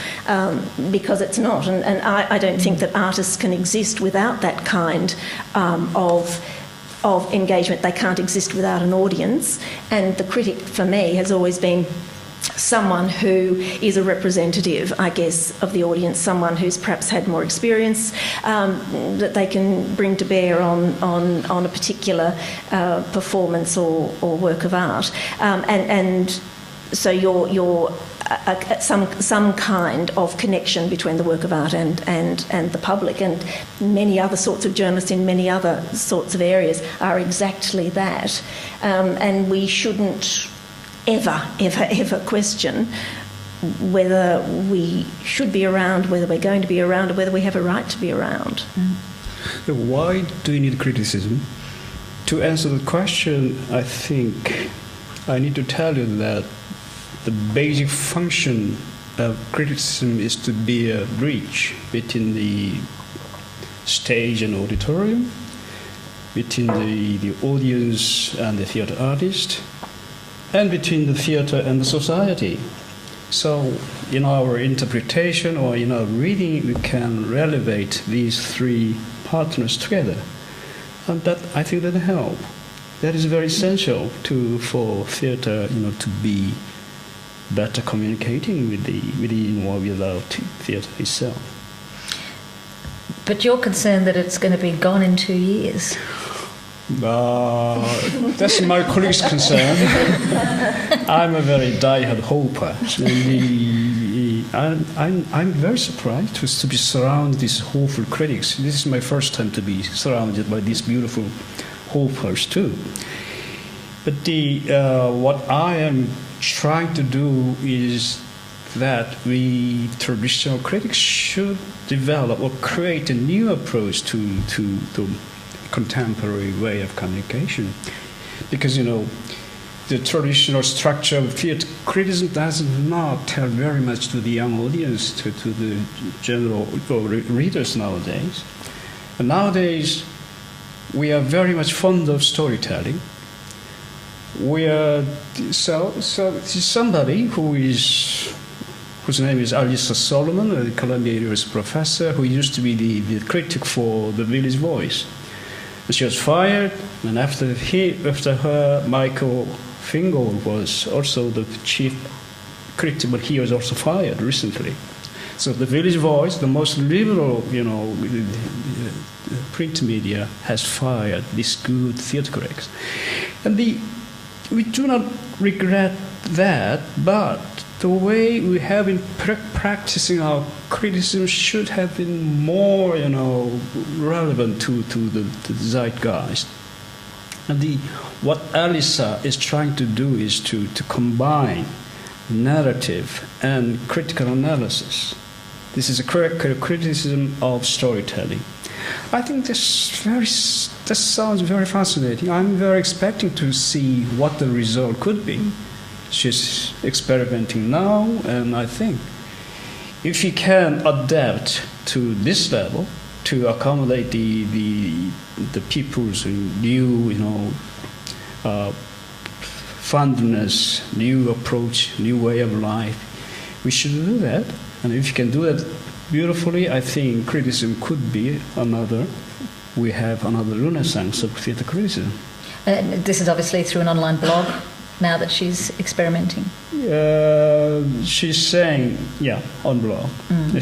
because it's not. And I don't think that artists can exist without that kind of engagement. They can't exist without an audience. And the critic, for me, has always been someone who is a representative, I guess, of the audience, someone who's perhaps had more experience that they can bring to bear on a particular performance or work of art, and so you're some kind of connection between the work of art and the public. And many other sorts of journalists in many other sorts of areas are exactly that, and we shouldn't ever question whether we should be around, whether we're going to be around, or whether we have a right to be around. Why do you need criticism? To answer the question, I think I need to tell you that the basic function of criticism is to be a bridge between the stage and auditorium, between the audience and the theatre artist, and between the theatre and the society. So in our interpretation or in our reading, we can relevate these three partners together. And that, I think, that help. That is very essential for theatre, to be better communicating within or without theatre itself. But you're concerned that it's going to be gone in 2 years. That's my colleague's concern. I'm a very die-hard hoper. I'm very surprised to be surrounded these hopeful critics. This is my first time to be surrounded by these beautiful hopers too. But what I am trying to do is that we traditional critics should develop or create a new approach to the contemporary way of communication, because the traditional structure of theater criticism does not tell very much to the young audience, to the general readers nowadays. And nowadays, we are very much fond of storytelling. We are somebody whose name is Alice Rawsthorn, a Columbia University professor, who used to be the critic for the Village Voice. And she was fired, and after her, Michael Fingal was also the chief critic, but he was also fired recently. So the Village Voice, the most liberal, print media, has fired these good theatre critics. And we do not regret that, but the way we have been practicing our criticism should have been more, relevant to the zeitgeist. And what Alice is trying to do is to combine narrative and critical analysis. This is a criticism of storytelling. I think this sounds very fascinating. I'm very expecting to see what the result could be. She's experimenting now, and I think if you can adapt to this level to accommodate the people's new, fondness, new approach, new way of life, we should do that. And if you can do that beautifully, I think criticism could be we have another renaissance of theatre criticism. This is obviously through an online blog now that she's experimenting. She's saying, on blog.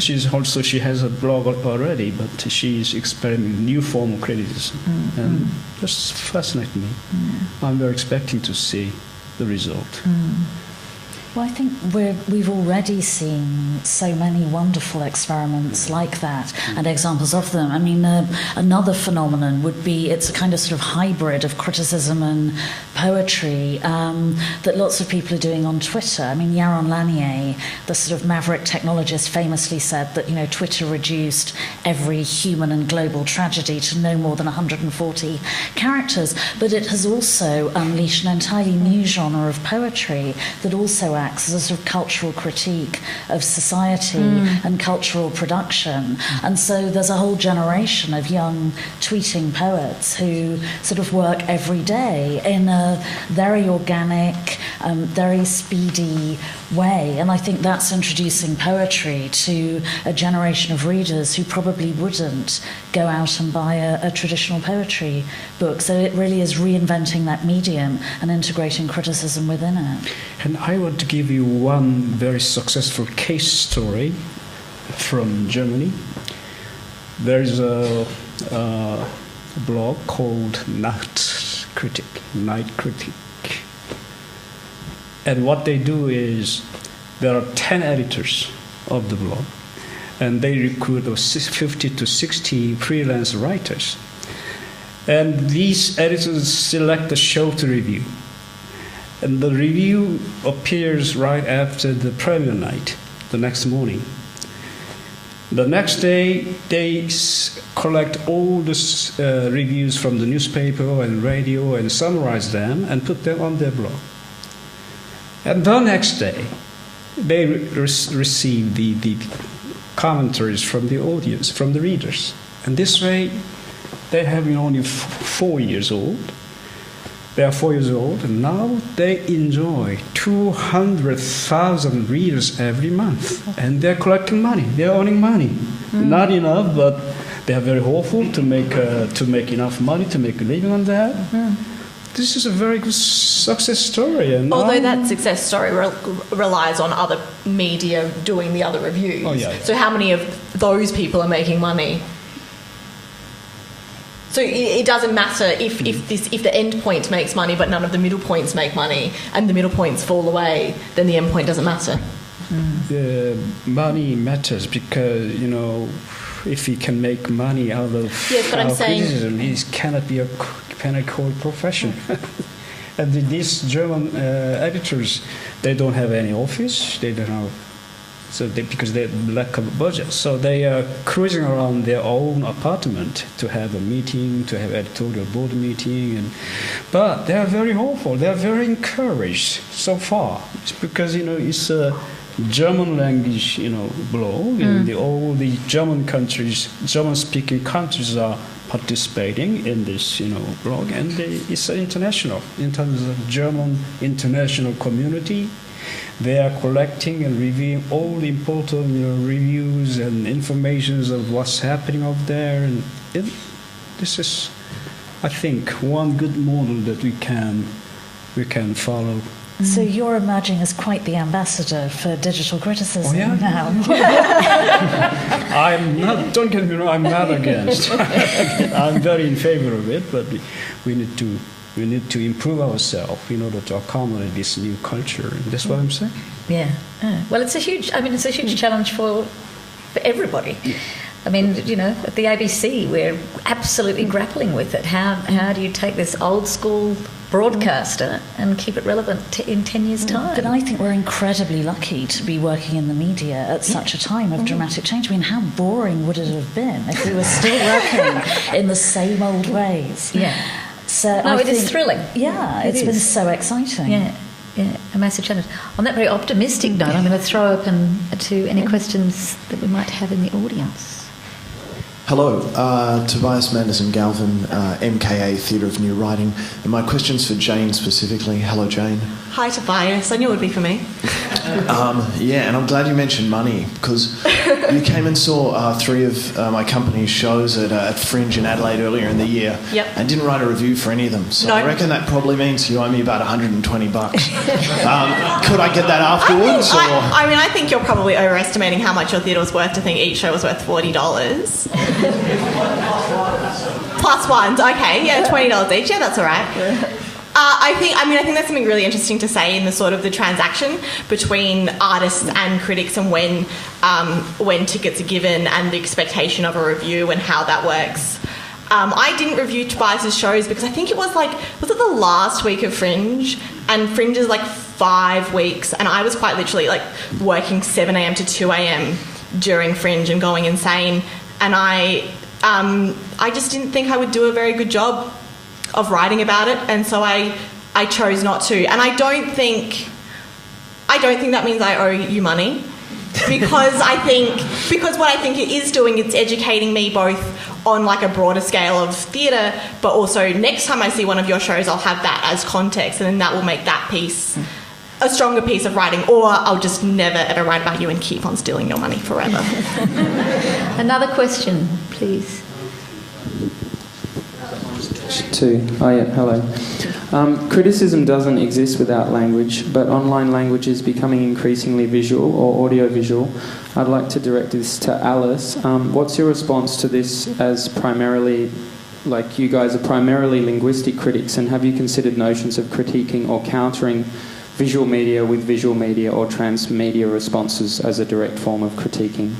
She has a blog already, but she's experimenting new form of criticism. And that's fascinating me. I'm very expecting to see the result. Well, I think we've already seen so many wonderful experiments like that and examples of them. I mean, another phenomenon would be it's a kind of sort of hybrid of criticism and poetry that lots of people are doing on Twitter. I mean, Yaron Lanier, the sort of maverick technologist, famously said that, Twitter reduced every human and global tragedy to no more than 140 characters. But it has also unleashed an entirely new genre of poetry that also acts as a sort of cultural critique of society and cultural production. And so there's a whole generation of young tweeting poets who sort of work every day in a very organic, very speedy way. And I think that's introducing poetry to a generation of readers who probably wouldn't go out and buy a traditional poetry book. So it really is reinventing that medium and integrating criticism within it. And I want to give you one very successful case story from Germany. There is a blog called Night Critic. And what they do is there are 10 editors of the blog, and they recruit 50 to 60 freelance writers. And these editors select a show to review. And the review appears right after the premiere night, the next morning. The next day, they collect all the reviews from the newspaper and radio and summarize them and put them on their blog. And the next day, they receive the commentaries from the audience, from the readers. And this way, they have been only 4 years old. They are 4 years old, and now they enjoy 200,000 readers every month. And they're collecting money. They're earning money. Not enough, but they are very hopeful to make enough money to make a living on that. This is a very good success story. And although that success story relies on other media doing the other reviews. Oh, yeah. So how many of those people are making money? So it doesn't matter if the end point makes money, but none of the middle points make money, and the middle points fall away, then the end point doesn't matter. The money matters because if he can make money out of yes, but I'm saying criticism, he cannot be a pinnacle profession. And these German editors, they don't have any office. They don't have, because they lack of budget. So they are cruising around their own apartment to have a meeting, to have editorial board meeting, but they are very hopeful. They are very encouraged so far. It's because it's a German language, blog, and all the German countries, German-speaking countries are participating in this, blog, and it's international in terms of German international community. They are collecting and reviewing all the important reviews and informations of what's happening over there, and this is, I think, one good model that we can follow. So you're emerging as quite the ambassador for digital criticism now. I'm not. Don't get me wrong. I'm not against. I'm very in favor of it, but we need to improve ourselves in order to accommodate this new culture. That's what I'm saying. Yeah. Well, it's a huge challenge for everybody. I mean, at the ABC, we're absolutely grappling with it. How do you take this old school broadcaster and keep it relevant in 10 years' time? But I think we're incredibly lucky to be working in the media at such a time of dramatic change. I mean, how boring would it have been if we were still working in the same old ways? Yeah. So it is thrilling. Yeah, it's been so exciting. Yeah, a massive challenge. On that very optimistic note, I'm going to throw open to any questions that we might have in the audience. Hello, Tobias Manderson Galvin, MKA Theatre of New Writing, and my question's for Jane specifically. Hello, Jane. Hi, Tobias. I knew it would be for me. And I'm glad you mentioned money, because you came and saw 3 of my company's shows at Fringe in Adelaide earlier in the year, and didn't write a review for any of them. So I reckon that probably means you owe me about $120. Could I get that afterwards? I think you're probably overestimating how much your theatre was worth to think each show was worth $40. Plus ones, okay, $20 each, that's all right. I think that's something really interesting to say in the sort of the transaction between artists and critics, and when tickets are given and the expectation of a review and how that works. I didn't review Tobias's shows because I think it was it the last week of Fringe, and Fringe is 5 weeks, and I was quite literally working 7 a.m. to 2 a.m. during Fringe and going insane, and I just didn't think I would do a very good job of writing about it, and so I chose not to. And I don't think that means I owe you money, because what I think it is doing, it's educating me both on a broader scale of theatre, but also next time I see one of your shows, I'll have that as context, and then that will make that piece a stronger piece of writing, or I'll just never ever write about you and keep on stealing your money forever. Another question, please. Hello. Criticism doesn't exist without language, but online language is becoming increasingly visual or audiovisual. I'd like to direct this to Alice. What's your response to this, as primarily, you guys are primarily linguistic critics, and have you considered notions of critiquing or countering visual media with visual media or transmedia responses as a direct form of critiquing?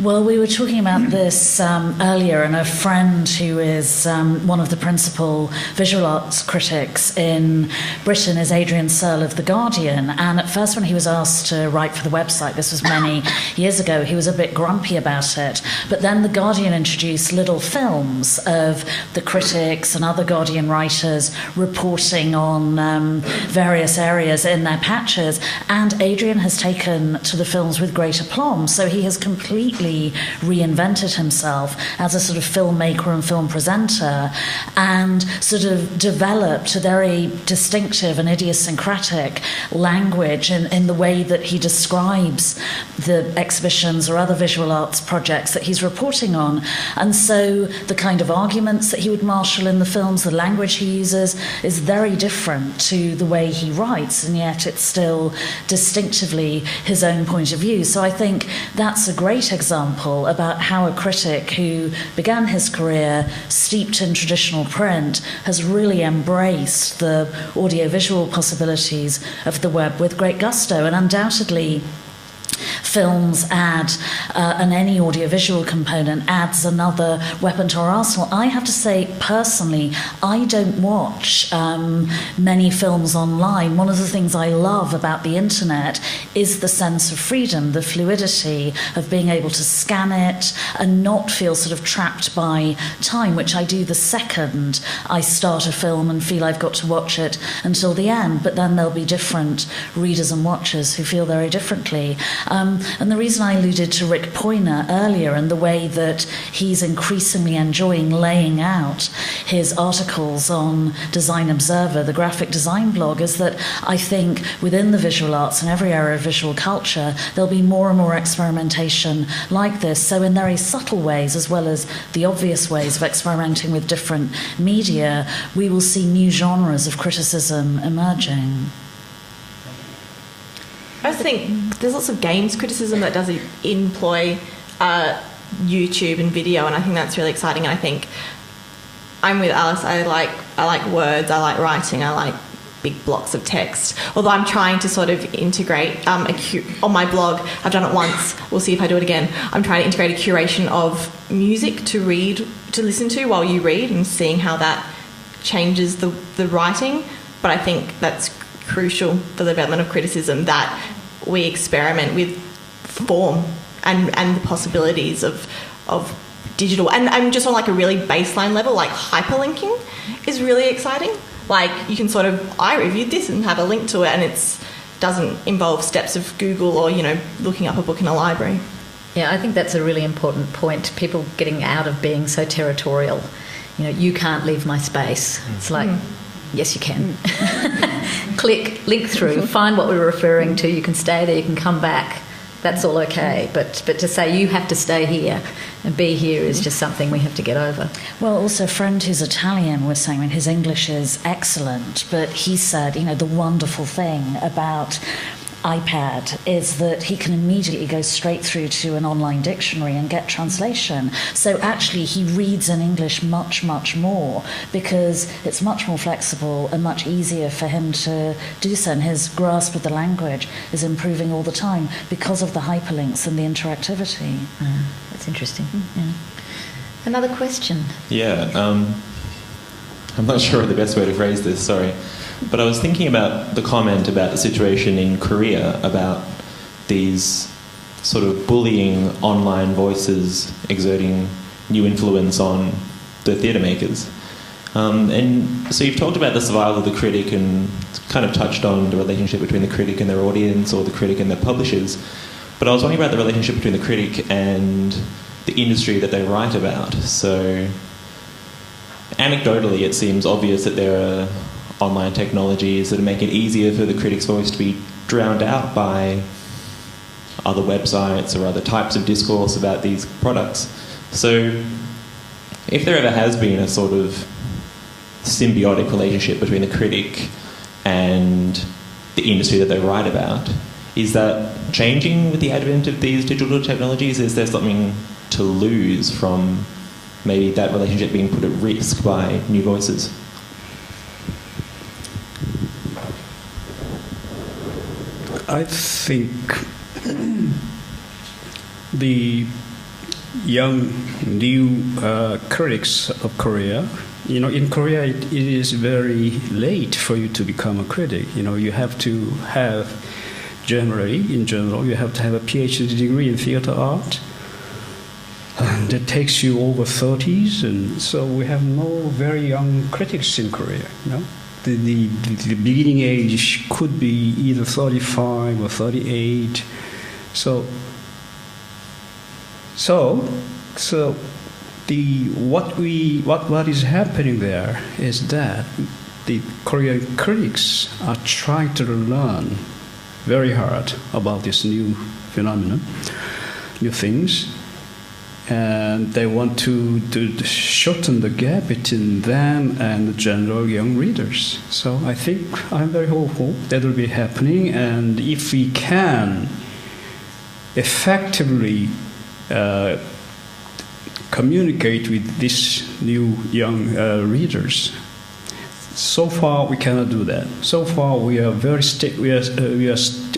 Well, we were talking about this earlier, and a friend who is one of the principal visual arts critics in Britain is Adrian Searle of The Guardian, and at first when he was asked to write for the website, this was many years ago, he was a bit grumpy about it, but then The Guardian introduced little films of the critics and other Guardian writers reporting on various areas in their patches, and Adrian has taken to the films with great aplomb, so he has completely reinvented himself as a sort of filmmaker and film presenter, and sort of developed a very distinctive and idiosyncratic language in the way that he describes the exhibitions or other visual arts projects that he's reporting on. And so the kind of arguments that he would marshal in the films, the language he uses, is very different to the way he writes, and yet it's still distinctively his own point of view. So I think that's a great example about how a critic who began his career steeped in traditional print has really embraced the audiovisual possibilities of the web with great gusto. And undoubtedly films add, and any audiovisual component adds another weapon to our arsenal. I have to say, personally, I don't watch many films online. One of the things I love about the internet is the sense of freedom, the fluidity of being able to scan it and not feel sort of trapped by time, which I do the second I start a film and feel I've got to watch it until the end. But then there'll be different readers and watchers who feel very differently. And the reason I alluded to Rick Poyner earlier and the way that he's increasingly enjoying laying out his articles on Design Observer, the graphic design blog, is that I think within the visual arts and every area of visual culture, there'll be more and more experimentation like this. So in very subtle ways, as well as the obvious ways of experimenting with different media, we will see new genres of criticism emerging. I think there's lots of games criticism that does employ YouTube and video, and I think that's really exciting. And I think I'm with Alice. I like words. I like writing. I like big blocks of text. Although I'm trying to sort of integrate on my blog. I've done it once. We'll see if I do it again. I'm trying to integrate a curation of music to listen to while you read, and seeing how that changes the writing. But I think that's crucial for the development of criticism, that we experiment with form and the possibilities of digital. And just on like a really baseline level, like hyperlinking is really exciting. Like you can sort of, I reviewed this and have a link to it, and it doesn't involve steps of Google or, looking up a book in a library. Yeah, I think that's a really important point. People getting out of being so territorial. You can't leave my space. It's like, yes, you can. Click, link through, find what we were referring to. You can stay there, you can come back. That's all okay. But to say you have to stay here and be here is just something we have to get over. Well, also a friend who's Italian was saying, his English is excellent, but he said, the wonderful thing about iPad is that he can immediately go straight through to an online dictionary and get translation. So actually he reads in English much, much more because it's much more flexible and much easier for him to do so. And his grasp of the language is improving all the time because of the hyperlinks and the interactivity. That's interesting. Yeah. Another question? Yeah, I'm not sure of the best way to phrase this, sorry. But I was thinking about the comment about the situation in Korea, about these sort of bullying online voices exerting new influence on the theatre makers. And so you've talked about the survival of the critic and kind of touched on the relationship between the critic and their audience, or the critic and their publishers. But I was wondering about the relationship between the critic and the industry that they write about. So anecdotally, it seems obvious that there are online technologies that make it easier for the critic's voice to be drowned out by other websites or other types of discourse about these products. So if there ever has been a sort of symbiotic relationship between the critic and the industry that they write about, is that changing with the advent of these digital technologies? Is there something to lose from maybe that relationship being put at risk by new voices? I think the young new critics of Korea, in Korea it is very late for you to become a critic. You have to have, in general, you have to have a PhD degree in theater art. And that takes you over 30s, and so we have no very young critics in Korea, The beginning age could be either 35 or 38. So what is happening there is that the Korean critics are trying to learn very hard about this new phenomenon, new things. And they want to shorten the gap between them and the general young readers. So I think I'm very hopeful that will be happening. And if we can effectively communicate with these new young readers So far, we cannot do that. So far, we are very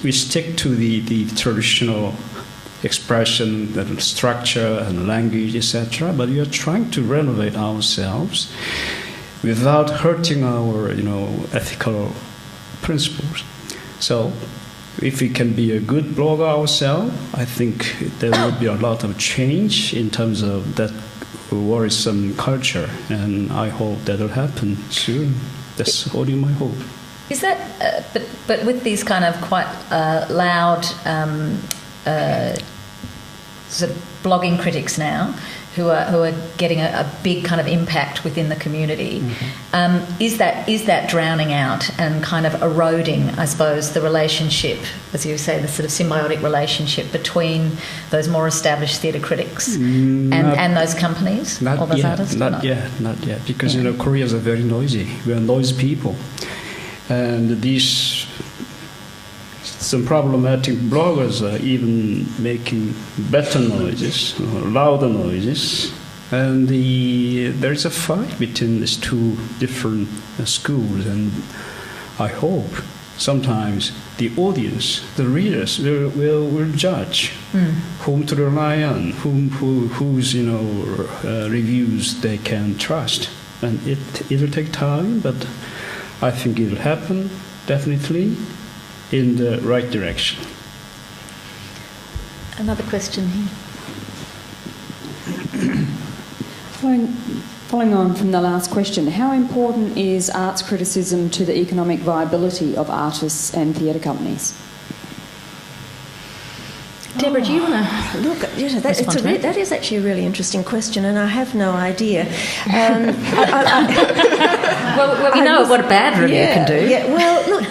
we stick to the traditional expression, the structure and language, etc. But we are trying to renovate ourselves without hurting our, ethical principles. So, if we can be a good blogger ourselves, I think there will be a lot of change in terms of that worrisome culture, and I hope that will happen soon. That's only my hope. Is that, but with these kind of quite loud sort of blogging critics now, who are getting a big kind of impact within the community, is that drowning out and kind of eroding, I suppose, the relationship, as you say, the sort of symbiotic relationship between those more established theatre critics and those companies or those artists? Not yet, because Koreans are very noisy. We are noisy people, and these some problematic bloggers are even making better noises, louder noises, and there is a fight between these two different schools. And I hope sometimes the audience, the readers, will judge whom to rely on, whose reviews they can trust, and it will take time, but I think it will happen definitely in the right direction. Another question here. Following on from the last question, how important is arts criticism to the economic viability of artists and theatre companies? Deborah, do you want to look? That is actually a really interesting question, and I have no idea. Well, we know what a bad review can do. Yeah. Well, look,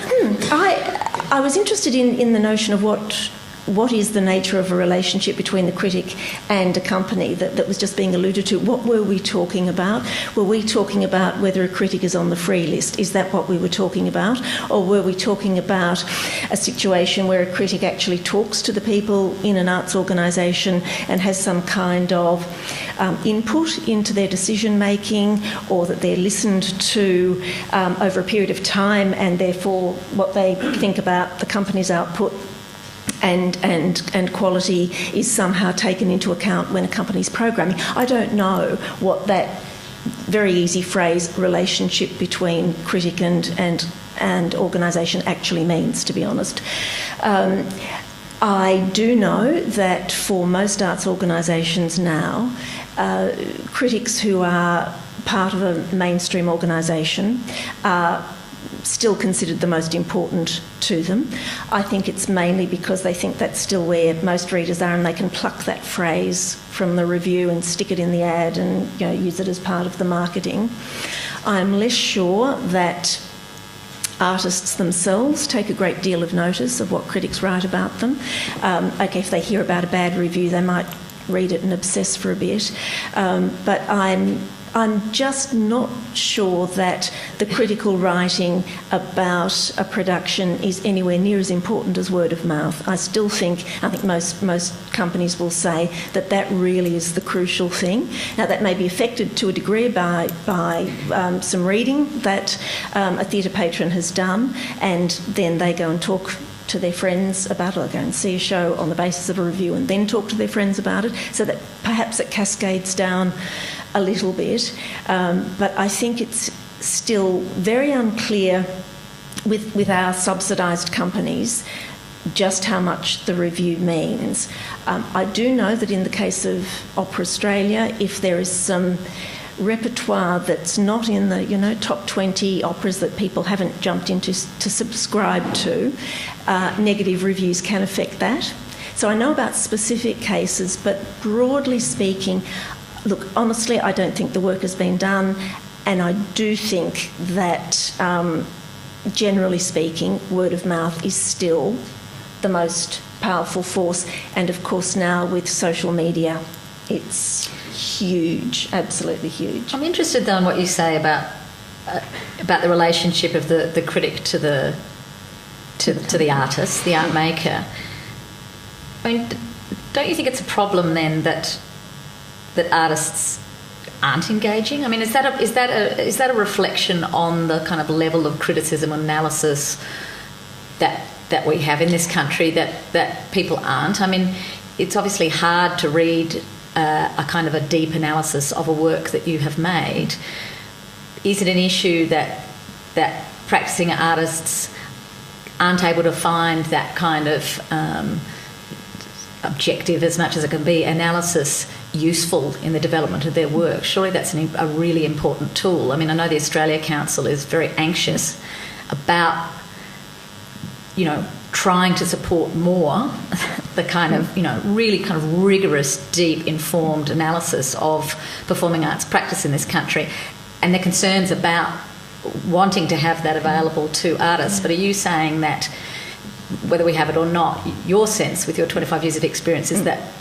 I was interested in the notion of what is the nature of a relationship between the critic and a company that was just being alluded to. What were we talking about? Were we talking about whether a critic is on the free list? Is that what we were talking about? Or were we talking about a situation where a critic actually talks to the people in an arts organisation and has some kind of input into their decision making, or that they're listened to over a period of time, and therefore what they think about the company's output and quality is somehow taken into account when a company's programming? I don't know what that very easy phrase relationship between critic and organisation actually means, to be honest. I do know that for most arts organisations now, critics who are part of a mainstream organisation are still considered the most important to them. I think it's mainly because they think that's still where most readers are, and they can pluck that phrase from the review and stick it in the ad and use it as part of the marketing. I'm less sure that artists themselves take a great deal of notice of what critics write about them. If they hear about a bad review, they might read it and obsess for a bit. But I'm just not sure that the critical writing about a production is anywhere near as important as word of mouth. I think most companies will say that really is the crucial thing. Now, that may be affected to a degree by some reading that a theatre patron has done, and then they go and talk to their friends about it. They'll go and see a show on the basis of a review and then talk to their friends about it, so that perhaps it cascades down a little bit. But I think it's still very unclear with our subsidised companies just how much the review means. I do know that in the case of Opera Australia, if there is some repertoire that's not in the top 20 operas that people haven't jumped into to subscribe to, negative reviews can affect that. So I know about specific cases, but broadly speaking, look, honestly, I don't think the work has been done, and I do think that, generally speaking, word of mouth is still the most powerful force. And of course now with social media, it's huge, absolutely huge. I'm interested though in what you say about the relationship of the critic to the artist, the art maker. I mean, don't you think it's a problem then that artists aren't engaging? I mean, is that a reflection on the kind of level of criticism and analysis that we have in this country that people aren't? I mean, it's obviously hard to read a kind of a deep analysis of a work that you have made. Is it an issue that practicing artists aren't able to find that kind of objective, as much as it can be, analysis useful in the development of their work? Surely that's a really important tool. I mean, I know the Australia Council is very anxious about, trying to support more the kind of, really kind of rigorous, deep, informed analysis of performing arts practice in this country, and the concerns about wanting to have that available to artists. But are you saying that, whether we have it or not, your sense with your 25 years of experience is that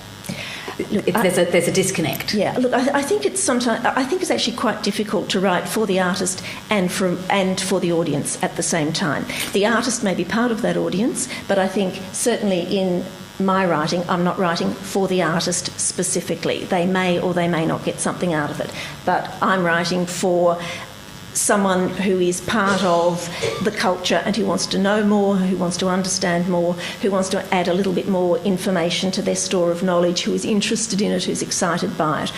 there's a disconnect? Yeah, look, I think it's actually quite difficult to write for the artist and for the audience at the same time. The artist may be part of that audience, but I think certainly in my writing, I'm not writing for the artist specifically. They may or they may not get something out of it, but I'm writing for someone who is part of the culture and who wants to know more, who wants to understand more, who wants to add a little bit more information to their store of knowledge, who is interested in it, who's excited by it.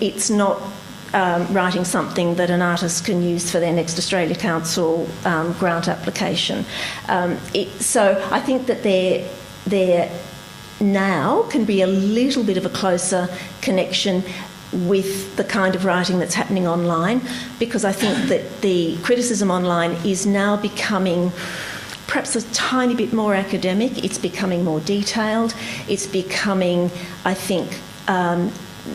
It's not writing something that an artist can use for their next Australia Council grant application. So I think that there now can be a little bit of a closer connection with the kind of writing that's happening online, because I think that the criticism online is now becoming perhaps a tiny bit more academic. It's becoming more detailed. It's becoming, I think,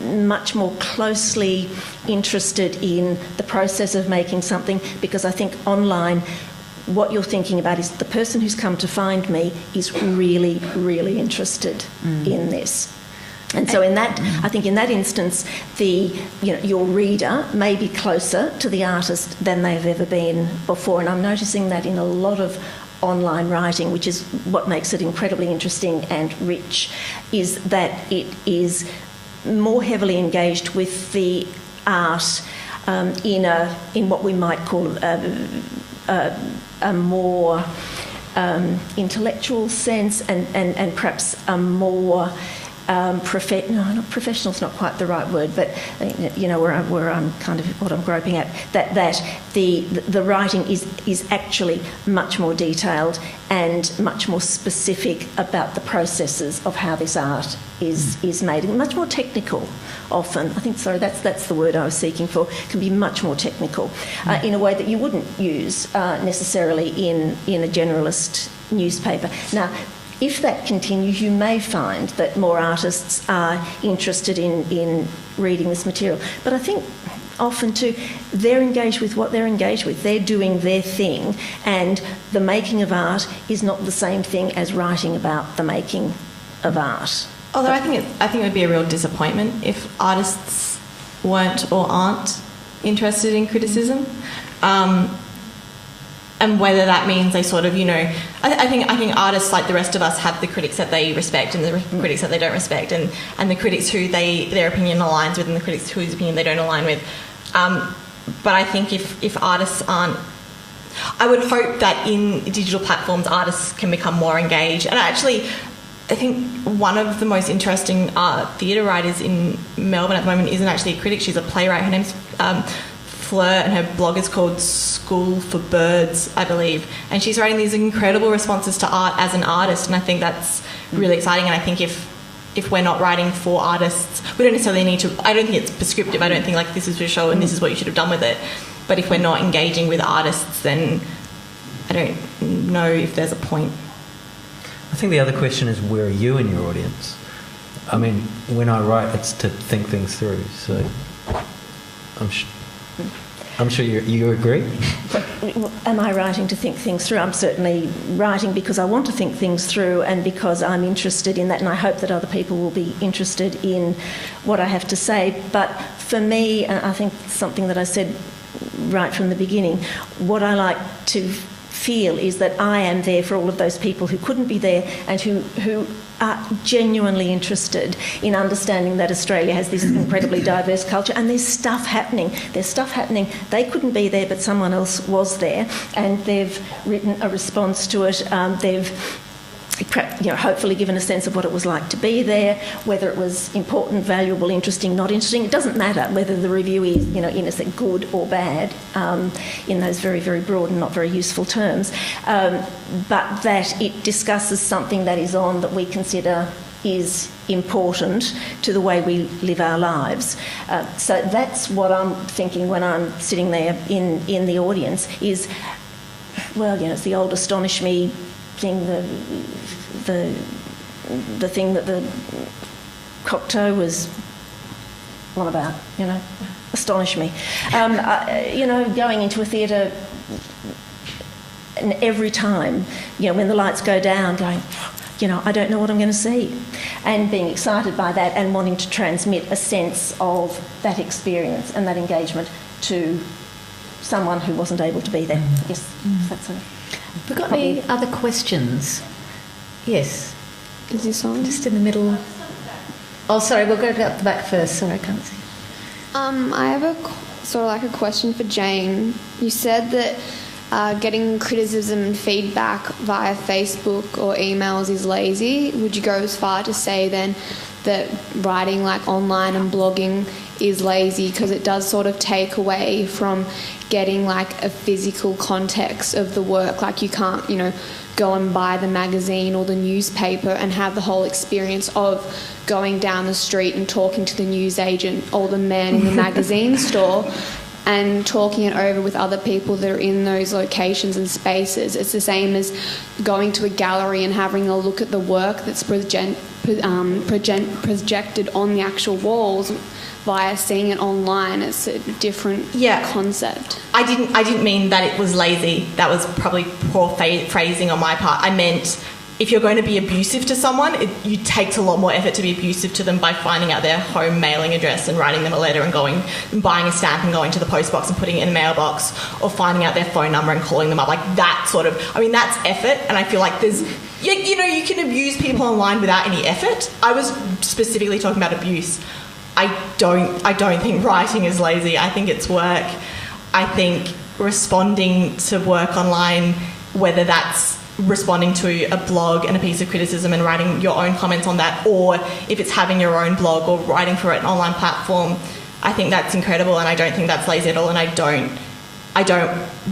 much more closely interested in the process of making something, because I think online what you're thinking about is the person who's come to find me is really, really interested in this. And so I think in that instance, your reader may be closer to the artist than they've ever been before. And I'm noticing that in a lot of online writing, which is what makes it incredibly interesting and rich, is that it is more heavily engaged with the art in what we might call a more intellectual sense, and perhaps a more professional's not quite the right word, but where I'm kind of what I'm groping at, that the writing is actually much more detailed and much more specific about the processes of how this art is made, and much more technical often. I think, sorry, that's the word I was seeking for. It can be much more technical in a way that you wouldn't use necessarily in a generalist newspaper. Now, if that continues, you may find that more artists are interested in reading this material. But I think often too, they're engaged with what they're engaged with. They're doing their thing, and the making of art is not the same thing as writing about the making of art. Although I think it would be a real disappointment if artists weren't or aren't interested in criticism. And whether that means they sort of, I think artists, like the rest of us, have the critics that they respect and the critics that they don't respect, and the critics who their opinion aligns with and the critics whose opinion they don't align with. But I think if artists aren't, I would hope that in digital platforms artists can become more engaged. And actually, I think one of the most interesting theatre writers in Melbourne at the moment isn't actually a critic, she's a playwright. Her name's Fleur, and her blog is called School for Birds, I believe, and she's writing these incredible responses to art as an artist, and I think that's really exciting. And I think if we're not writing for artists, we don't necessarily need to, I don't think it's prescriptive, I don't think like this is your show and this is what you should have done with it, but if we're not engaging with artists, then I don't know if there's a point. I think the other question is, where are you in your audience? I mean, when I write, it's to think things through, so I'm sure you agree. Am I writing to think things through? I'm certainly writing because I want to think things through and because I'm interested in that, and I hope that other people will be interested in what I have to say. But for me, I think something that I said right from the beginning, what I like to feel is that I am there for all of those people who couldn't be there and who are genuinely interested in understanding that Australia has this incredibly diverse culture, and there's stuff happening. They couldn't be there, but someone else was there, and they've written a response to it. They've hopefully given a sense of what it was like to be there, whether it was important, valuable, interesting, not interesting. It doesn't matter whether the review is, innocent, good or bad, in those very, very broad and not very useful terms, but that it discusses something that is on that we consider is important to the way we live our lives. So that's what I'm thinking when I'm sitting there in the audience is, it's the old astonish me thing, the thing that the Cocteau was on about, astonish me. Going into a theatre and every time, when the lights go down, going, I don't know what I'm going to see, and being excited by that and wanting to transmit a sense of that experience and that engagement to someone who wasn't able to be there. Yes, that's it. Have we got any other questions? Yes. Is this on? Just in the middle. Oh, sorry, we'll go up the back first. Sorry, I can't see. I have a question for Jane. You said that getting criticism and feedback via Facebook or emails is lazy. Would you go as far to say then that writing online and blogging is lazy because it does sort of take away from getting a physical context of the work? You can't, go and buy the magazine or the newspaper and have the whole experience of going down the street and talking to the newsagent or the man in the magazine store and talking it over with other people that are in those locations and spaces. It's the same as going to a gallery and having a look at the work that's projected on the actual walls via seeing it online. It's a different concept. I didn't mean that it was lazy. That was probably poor phrasing on my part. I meant if you're going to be abusive to someone, it takes a lot more effort to be abusive to them by finding out their home mailing address and writing them a letter and going and buying a stamp and going to the post box and putting it in a mailbox, or finding out their phone number and calling them up. That sort of, that's effort, and I feel like there's, you can abuse people online without any effort. I was specifically talking about abuse. I don't think writing is lazy. I think it's work. I think responding to work online, whether that's responding to a blog and a piece of criticism and writing your own comments on that, or if it's having your own blog or writing for an online platform, I think that's incredible, and I don't think that's lazy at all, and I don't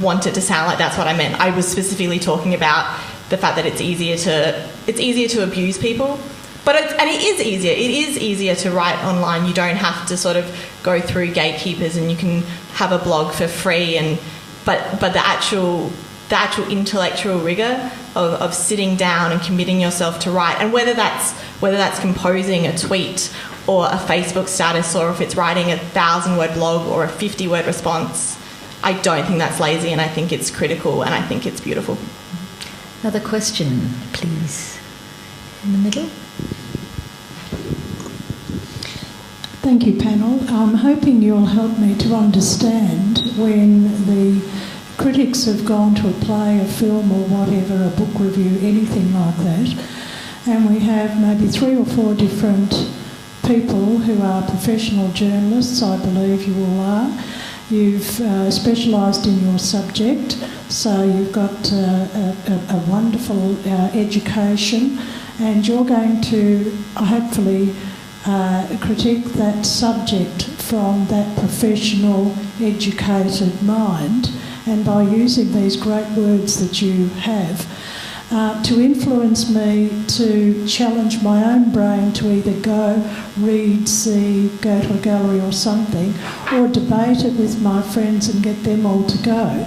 want it to sound like that's what I meant. I was specifically talking about the fact that it's easier to abuse people. But it is easier to write online. You don't have to sort of go through gatekeepers, and you can have a blog for free. But the actual intellectual rigour of sitting down and committing yourself to write, and whether that's composing a tweet or a Facebook status, or if it's writing a 1,000-word blog or a 50-word response, I don't think that's lazy, and I think it's critical, and I think it's beautiful. Another question, please, in the middle. Thank you, panel. I'm hoping you'll help me to understand when the critics have gone to a play, a film or whatever, a book review, anything like that, and we have maybe 3 or 4 different people who are professional journalists, I believe you all are. You've specialised in your subject, so you've got a wonderful education, and you're going to hopefully critique that subject from that professional, educated mind, and by using these great words that you have, to influence me to challenge my own brain to either go, read, see, go to a gallery or something, or debate it with my friends and get them all to go.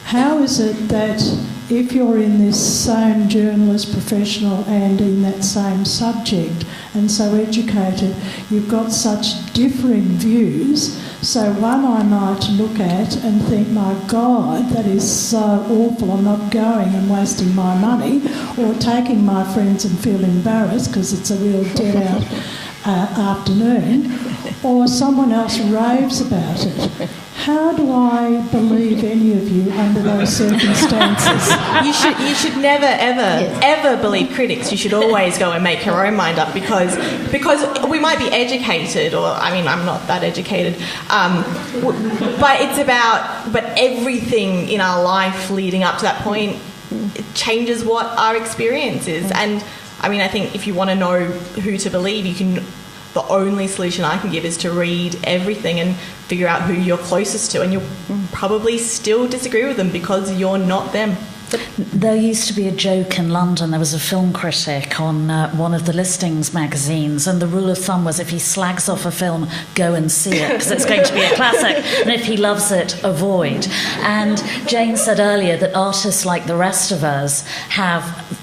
How is it that if you're in this same journalist professional and in that same subject and so educated, you've got such differing views? So one I might look at and think, my God, that is so awful, I'm not going and wasting my money, or taking my friends and feel embarrassed because it's a real dead-out afternoon. or someone else raves about it. How do I believe any of you under those circumstances? You should never, ever believe critics. You should always go and make your own mind up because we might be educated, or I mean, I'm not that educated, but everything in our life leading up to that point, it changes what our experience is. And I mean, I think if you want to know who to believe, the only solution I can give is to read everything and figure out who you're closest to, and you'll probably still disagree with them because you're not them. There used to be a joke in London. There was a film critic on one of the listings magazines, and the rule of thumb was if he slags off a film, go and see it because it's going to be a classic, and if he loves it, avoid. And Jane said earlier that artists like the rest of us have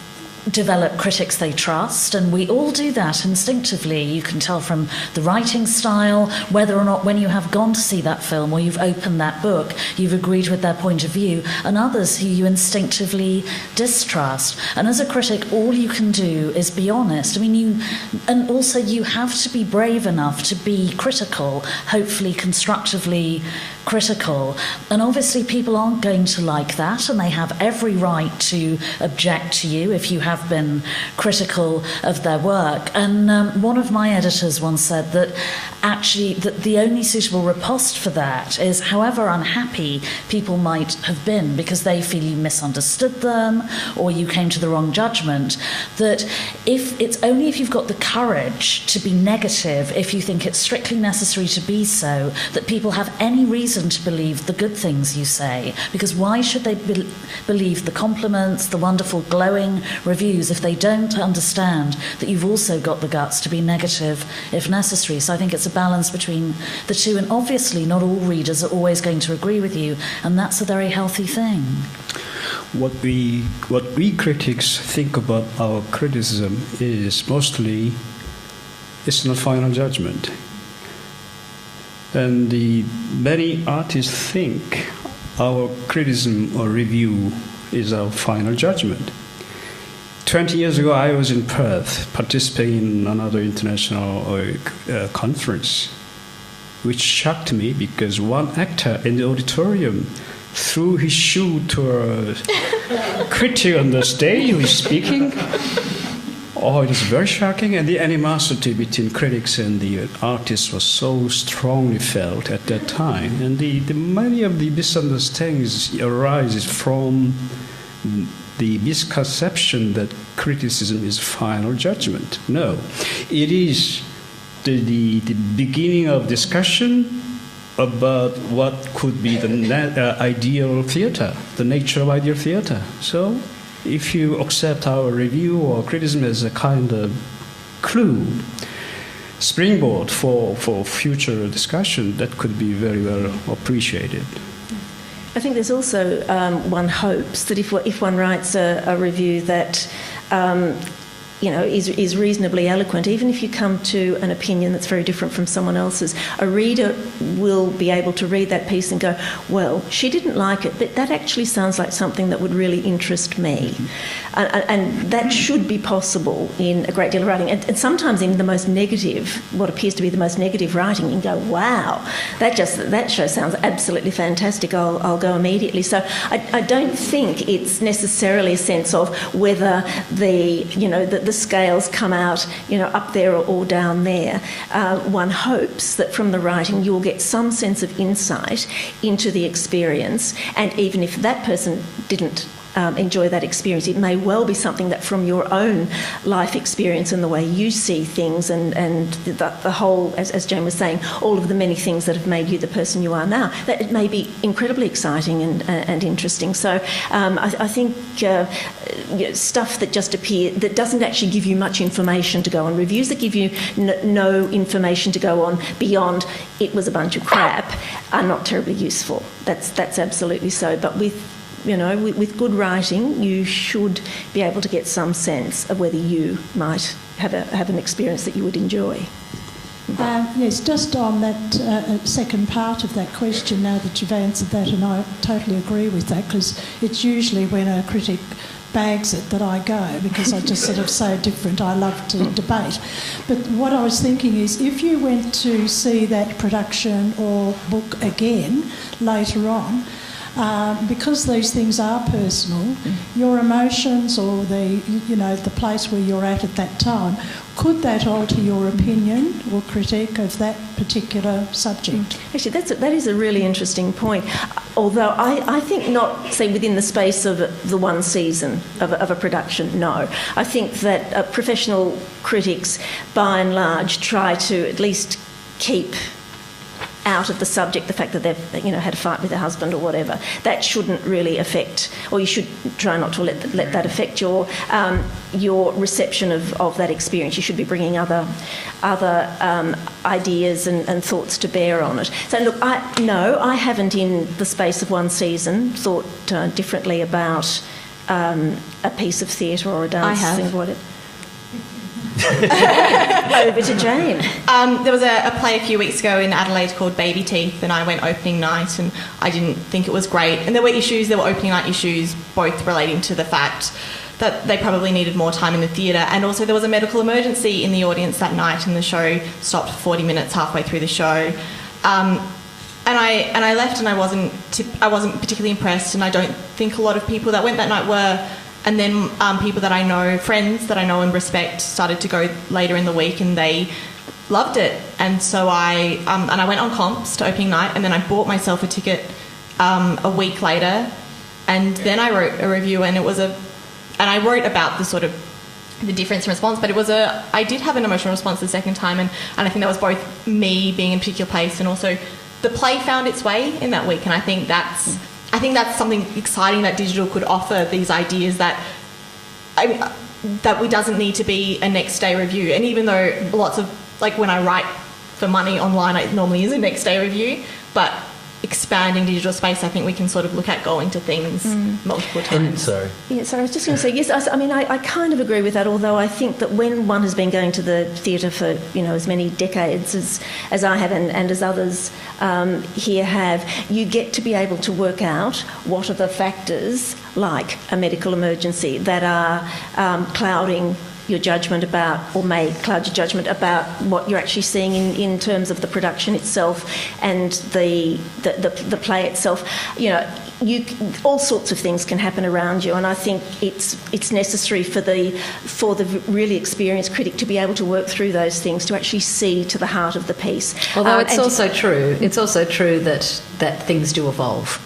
develop critics they trust, and we all do that instinctively. You can tell from the writing style whether or not when you have gone to see that film or you've opened that book you've agreed with their point of view, and others who you instinctively distrust. And as a critic, all you can do is be honest. I mean, and also you have to be brave enough to be critical, hopefully constructively critical. And obviously people aren't going to like that, and they have every right to object to you if you have been critical of their work. And one of my editors once said that actually that the only suitable riposte for that is, however unhappy people might have been because they feel you misunderstood them or you came to the wrong judgment, that if it's only if you've got the courage to be negative, if you think it's strictly necessary to be so, that people have any reason to believe the good things you say. Because why should they believe the compliments, the wonderful glowing reviews, if they don't understand that you've also got the guts to be negative if necessary? So I think it's a balance between the two, and obviously not all readers are always going to agree with you, and that's a very healthy thing. What we critics think about our criticism is mostly it's not final judgment. And many artists think our criticism or review is our final judgment. 20 years ago, I was in Perth participating in another international conference, which shocked me because one actor in the auditorium threw his shoe to a critic on the stage who was speaking. Oh, it was very shocking, and the animosity between critics and the artists was so strongly felt at that time. And many of the misunderstandings arises from the misconception that criticism is final judgment. No, it is the beginning of discussion about what could be the ideal theatre, the nature of ideal theatre. So if you accept our review or criticism as a kind of clue, springboard for future discussion, that could be very well appreciated. I think there's also one hopes that if one writes a review that is reasonably eloquent, even if you come to an opinion that's very different from someone else's, a reader will be able to read that piece and go, well, she didn't like it, but that actually sounds like something that would really interest me. And that should be possible in a great deal of writing. And sometimes in the most negative, what appears to be the most negative writing, you can go, wow, that show sounds absolutely fantastic, I'll go immediately. So I don't think it's necessarily a sense of whether the scales come out, up there or down there. One hopes that from the writing you'll get some sense of insight into the experience, and even if that person didn't enjoy that experience, it may well be something that from your own life experience and the way you see things and the whole, as Jane was saying, all of the many things that have made you the person you are now, that it may be incredibly exciting and interesting. So I think stuff that just that doesn't actually give you much information to go on, reviews that give you no information to go on beyond it was a bunch of crap, are not terribly useful. That's absolutely so. But with good writing, you should be able to get some sense of whether you might have an experience that you would enjoy. Yes, just on that second part of that question, now that you've answered that, and I totally agree with that, because it's usually when a critic bags it that I go, because I just sort of so different. I love to debate. But what I was thinking is, if you went to see that production or book again later on, because these things are personal, your emotions or the place where you're at that time, could that alter your opinion or critique of that particular subject? Actually, that is a really interesting point. Although I think not, say, within the space of the one season of a production, no. I think that professional critics, by and large, try to at least keep out of the subject the fact that they've had a fight with their husband or whatever. That shouldn't really affect, or you should try not to let that affect your reception of that experience. You should be bringing other ideas and thoughts to bear on it. So look, I haven't in the space of one season thought differently about a piece of theatre or a dance. I have. Over to Jane. There was a play a few weeks ago in Adelaide called Baby Teeth, and I went opening night, and I didn't think it was great. And there were opening night issues, both relating to the fact that they probably needed more time in the theatre, and also there was a medical emergency in the audience that night, and the show stopped for 40 minutes halfway through the show. And I left, and I wasn't particularly impressed, and I don't think a lot of people that went that night were. And then people that I know, friends that I know and respect, started to go later in the week, and they loved it. And so I went on comps to opening night, and then I bought myself a ticket a week later, and then I wrote a review, and I wrote about the sort of the difference in response, but I did have an emotional response the second time, and I think that was both me being in a particular place, and also the play found its way in that week, and I think that's something exciting that digital could offer, these ideas that we doesn't need to be a next day review. And even though lots of, like when I write for money online, it normally is a next day review, but expanding digital space, I think we can sort of look at going to things multiple times. I was just going to say, yes, I kind of agree with that, although I think that when one has been going to the theatre for, as many decades as I have and as others here have, you get to be able to work out what are the factors, like a medical emergency, that are clouding your judgment about, or may cloud your judgment about what you're actually seeing in terms of the production itself and the play itself. All sorts of things can happen around you, and I think it's necessary for the really experienced critic to be able to work through those things, to actually see to the heart of the piece. Although it's also true that things do evolve.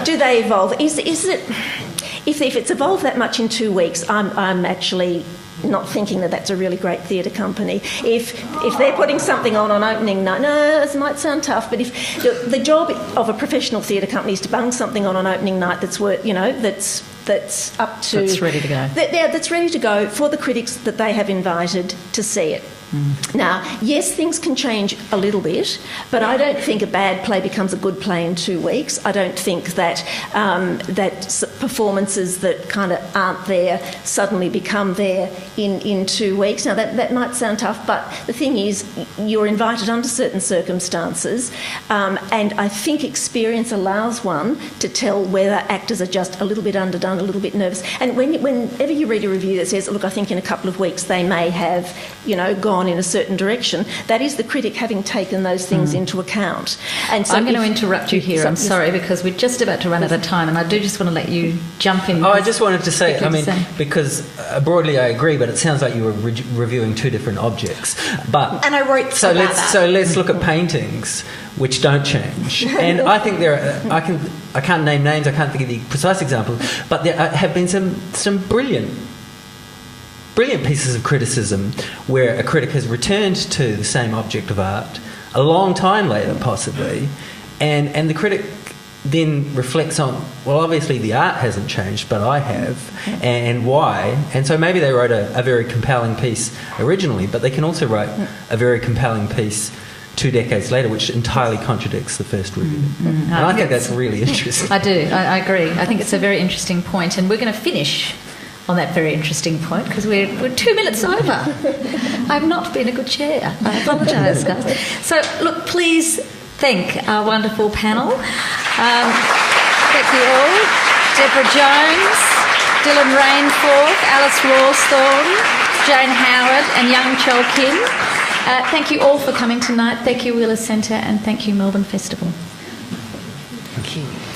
Do they evolve? Is it? If it's evolved that much in 2 weeks, I'm actually not thinking that that's a really great theatre company. If they're putting something on opening night, no, this might sound tough, but if the job of a professional theatre company is to bung something on opening night that's worth, that's up to, that's ready to go. That's ready to go for the critics that they have invited to see it. Now, yes, things can change a little bit, but I don't think a bad play becomes a good play in 2 weeks. I don't think that performances that kind of aren't there suddenly become there in 2 weeks. Now, that might sound tough, but the thing is, you're invited under certain circumstances, and I think experience allows one to tell whether actors are just a little bit underdone, a little bit nervous. And whenever you read a review that says, look, I think in a couple of weeks they may have, gone in a certain direction, that is the critic having taken those things into account. And so I'm going to interrupt you here. I'm sorry, because we're just about to run out of time, and I do just want to let you jump in. I just wanted to say, because broadly I agree, but it sounds like you were reviewing two different objects. And I wrote so let's look at paintings which don't change. And I think I can't name names, I can't think of the precise examples, but there have been some brilliant pieces of criticism where a critic has returned to the same object of art a long time later, possibly, and the critic then reflects on, well, obviously the art hasn't changed, but I have, and why. And so maybe they wrote a very compelling piece originally, but they can also write a very compelling piece 2 decades later, which entirely contradicts the first review. And I think that's really interesting. I do. I agree. I think it's a very interesting point, and we're going to finish on that very interesting point because we're 2 minutes over. I've not been a good chair. I apologise, guys. So, look, please, thank our wonderful panel. Thank you all. Deborah Jones, Dylan Rainforth, Alice Rawsthorn, Jane Howard and Yun-Cheol Kim. Thank you all for coming tonight. Thank you, Wheeler Centre, and thank you, Melbourne Festival. Thank you.